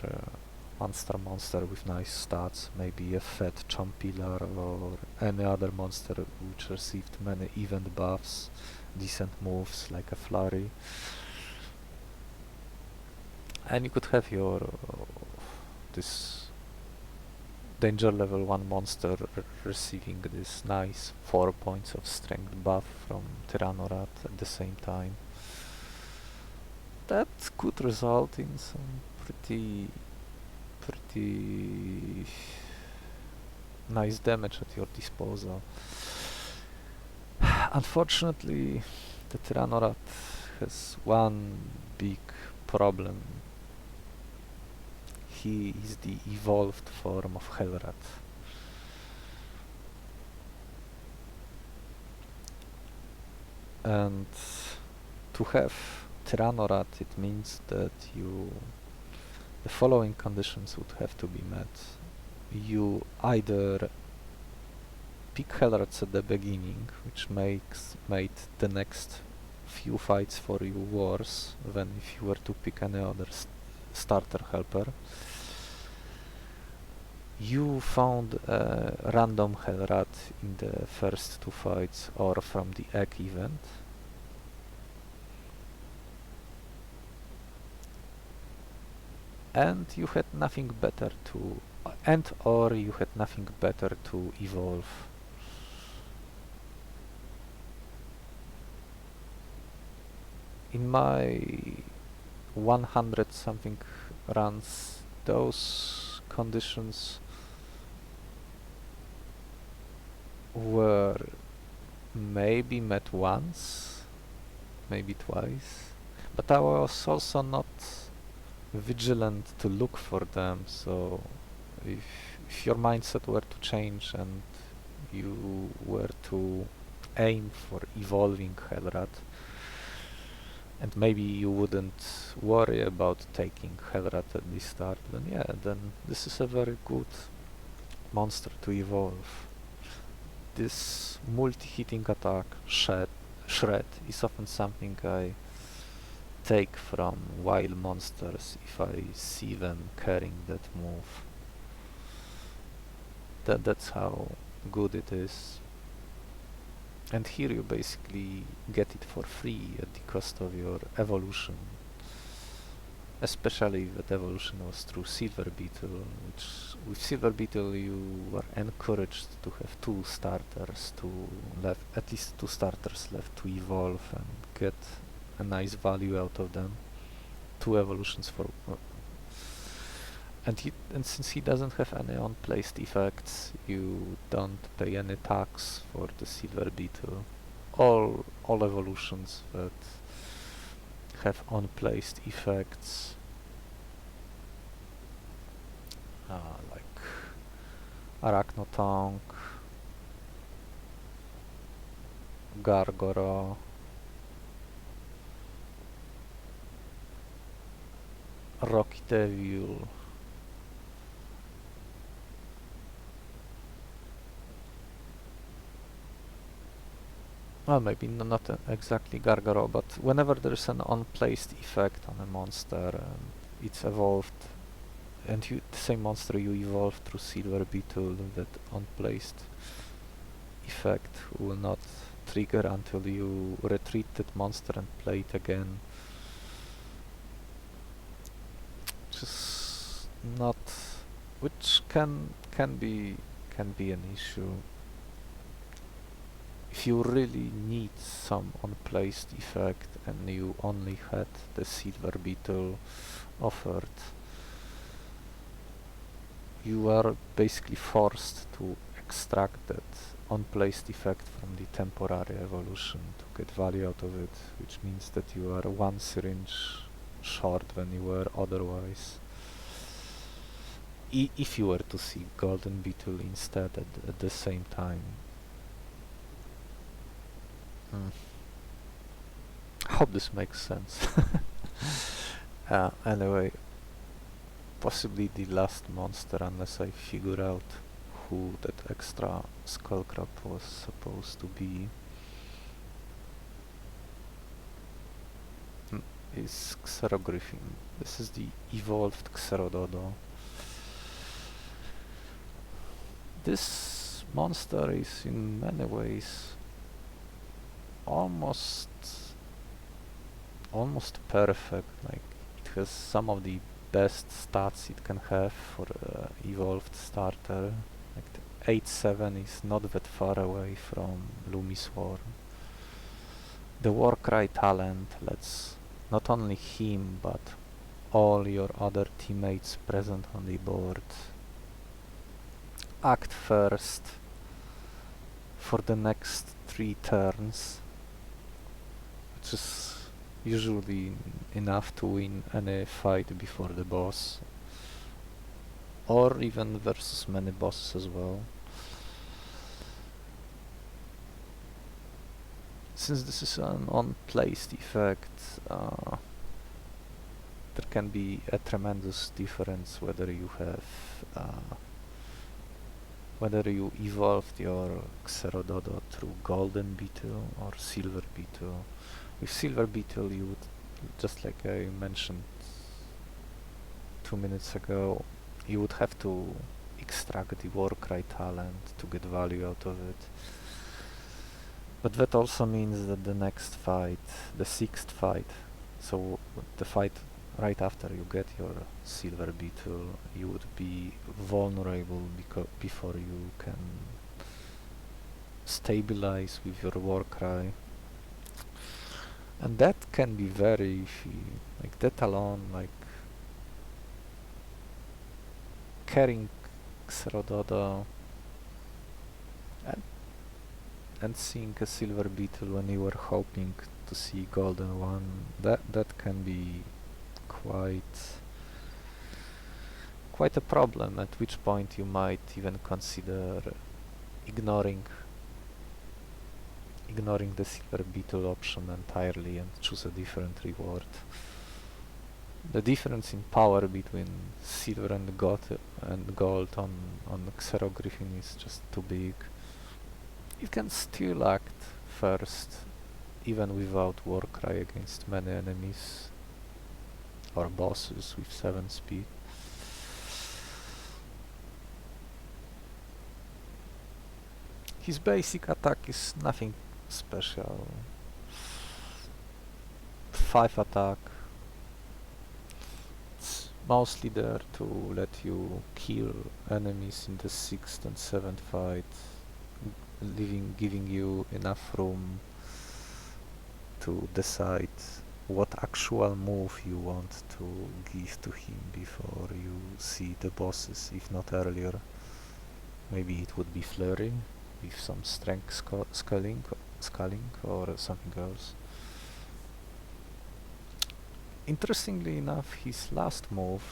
S1: monster with nice stats, maybe a fat Champillar or any other monster which received many event buffs decent moves like a flurry. And you could have your this danger level 1 monster receiving this nice 4 points of strength buff from Tyrannorat at the same time. That could result in some pretty nice damage at your disposal. Unfortunately, the Tyrannorat has one big problem. He is the evolved form of Hellrat. And to have Tyrannorat, it means that the following conditions would have to be met. You either pick Hellrats at the beginning, which made the next few fights for you worse than if you were to pick any other starter helper. You found a random Hellrat in the first 2 fights or from the egg event. And you had nothing better to evolve. In my 100 something runs, those conditions were maybe met once, maybe twice, but I was also not vigilant to look for them, so if your mindset were to change and you were to aim for evolving Hellrat, and maybe you wouldn't worry about taking Hellrat at the start, then this is a very good monster to evolve. This multi-hitting attack, Shred, is often something I take from wild monsters if I see them carrying that move. That's how good it is. And here you basically get it for free at the cost of your evolution. Especially if that evolution was through Silver Beetle, which with Silver Beetle you are encouraged to have at least two starters left to evolve and get a nice value out of them. 2 evolutions for and since he doesn't have any unplaced effects, you don't pay any tax for the Silver Beetle. All evolutions that have unplaced effects, like Arachnotongue, Gargora, Rocky Devil, well, maybe not exactly Gargaro, but whenever there's an unplaced effect on a monster and it's evolved, and the same monster you evolved through Silver Beetle, that unplaced effect will not trigger until you retreat that monster and play it again. Just not, which can be an issue. If you really need some unplaced effect and you only had the Silver Beetle offered, you are basically forced to extract that unplaced effect from the temporary evolution to get value out of it, which means that you are 1 syringe short than you were otherwise. If you were to see Golden Beetle instead at the same time. Hope this makes sense. Anyway, possibly the last monster, unless I figure out who that extra Skullcrab was supposed to be, is Xerogriffin. This is the evolved Xerododo. This monster is in many ways almost perfect. Like, it has some of the best stats it can have for evolved starter. Like the 8-7 is not that far away from Lumis War. The Warcry talent lets not only him but all your other teammates present on the board act first for the next 3 turns, which is usually enough to win any fight before the boss, or even versus many bosses as well. Since this is an on-placed effect, there can be a tremendous difference whether you evolved your Xerododo through Golden Beetle or Silver Beetle. With Silver Beetle you would, just like I mentioned 2 minutes ago, you would have to extract the Warcry talent to get value out of it. But that also means that the next fight, the 6th fight, so the fight right after you get your Silver Beetle, you would be vulnerable before you can stabilize with your Warcry. And that can be very iffy. Like, that alone, like carrying Xerododo and seeing a Silver Beetle when you were hoping to see Golden one, that can be quite a problem, at which point you might even consider ignoring the Silver Beetle option entirely and choose a different reward. The difference in power between silver and gold on Xero Griffin is just too big. It can still act first, even without Warcry against many enemies or bosses with 7 speed. His basic attack is nothing special. 5 attack. It's mostly there to let you kill enemies in the 6th and 7th fight, giving you enough room to decide what actual move you want to give to him before you see the bosses, if not earlier. Maybe it would be Flurry with some strength scaling or something else. Interestingly enough, his last move,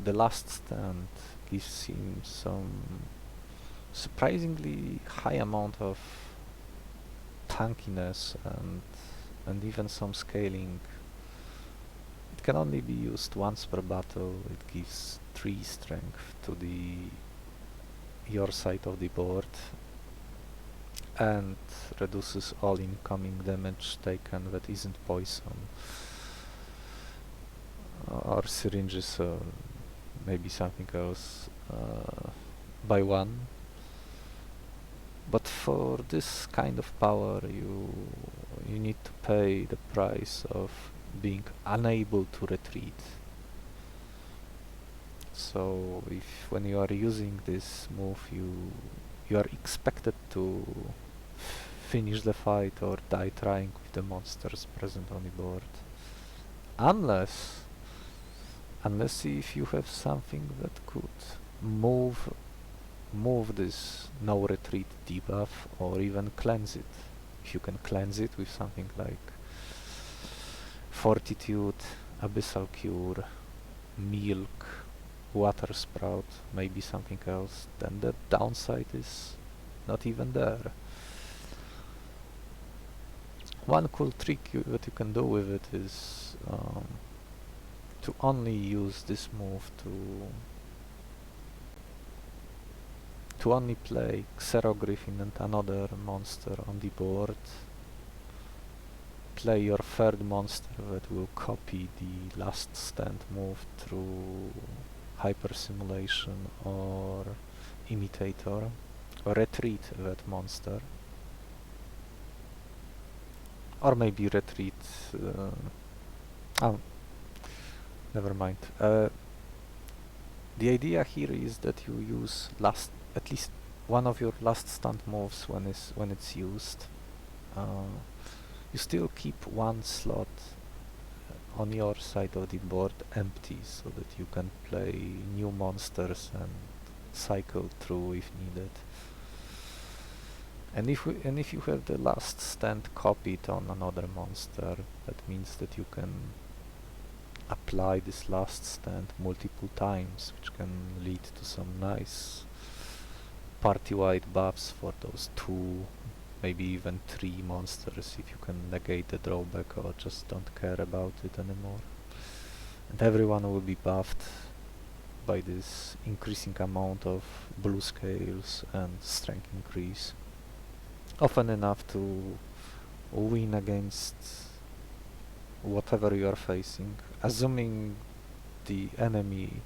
S1: the last stand, gives him some surprisingly high amount of tankiness and even some scaling. It can only be used once per battle. It gives 3 strength to your side of the board and reduces all incoming damage taken that isn't poison or syringes or maybe something else by 1. But for this kind of power you need to pay the price of being unable to retreat. So if when you are using this move you are expected to finish the fight or die trying with the monsters present on the board, unless if you have something that could move this no retreat debuff or even cleanse it. If you can cleanse it with something like Fortitude, Abyssal Cure, Milk, Water Sprout, maybe something else, then the downside is not even there. One cool trick that you can do with it is to only use this move to only play Xero Griffin and another monster on the board. Play your 3rd monster that will copy the last stand move through Hyper Simulation or Imitator, retreat that monster. Or maybe retreat... oh, never mind. The idea here is that you use at least one of your last stunt moves when it's used. You still keep one slot on your side of the board empty so that you can play new monsters and cycle through if needed. And if you have the last stand copied on another monster, that means that you can apply this last stand multiple times, which can lead to some nice party-wide buffs for those 2, maybe even 3 monsters if you can negate the drawback or just don't care about it anymore. And everyone will be buffed by this increasing amount of blue scales and strength increase. Often enough to win against whatever you are facing, assuming the enemy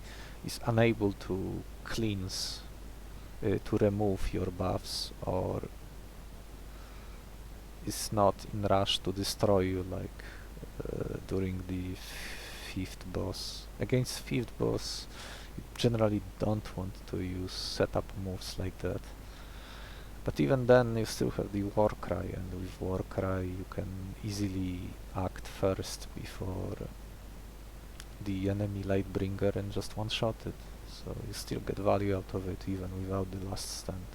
S1: is unable to cleanse, to remove your buffs, or is not in rush to destroy you like during the 5th boss. Against 5th boss you generally don't want to use setup moves like that. But even then you still have the Warcry, and with Warcry you can easily act first before the enemy Lightbringer and just one-shot it. So you still get value out of it even without the last stand.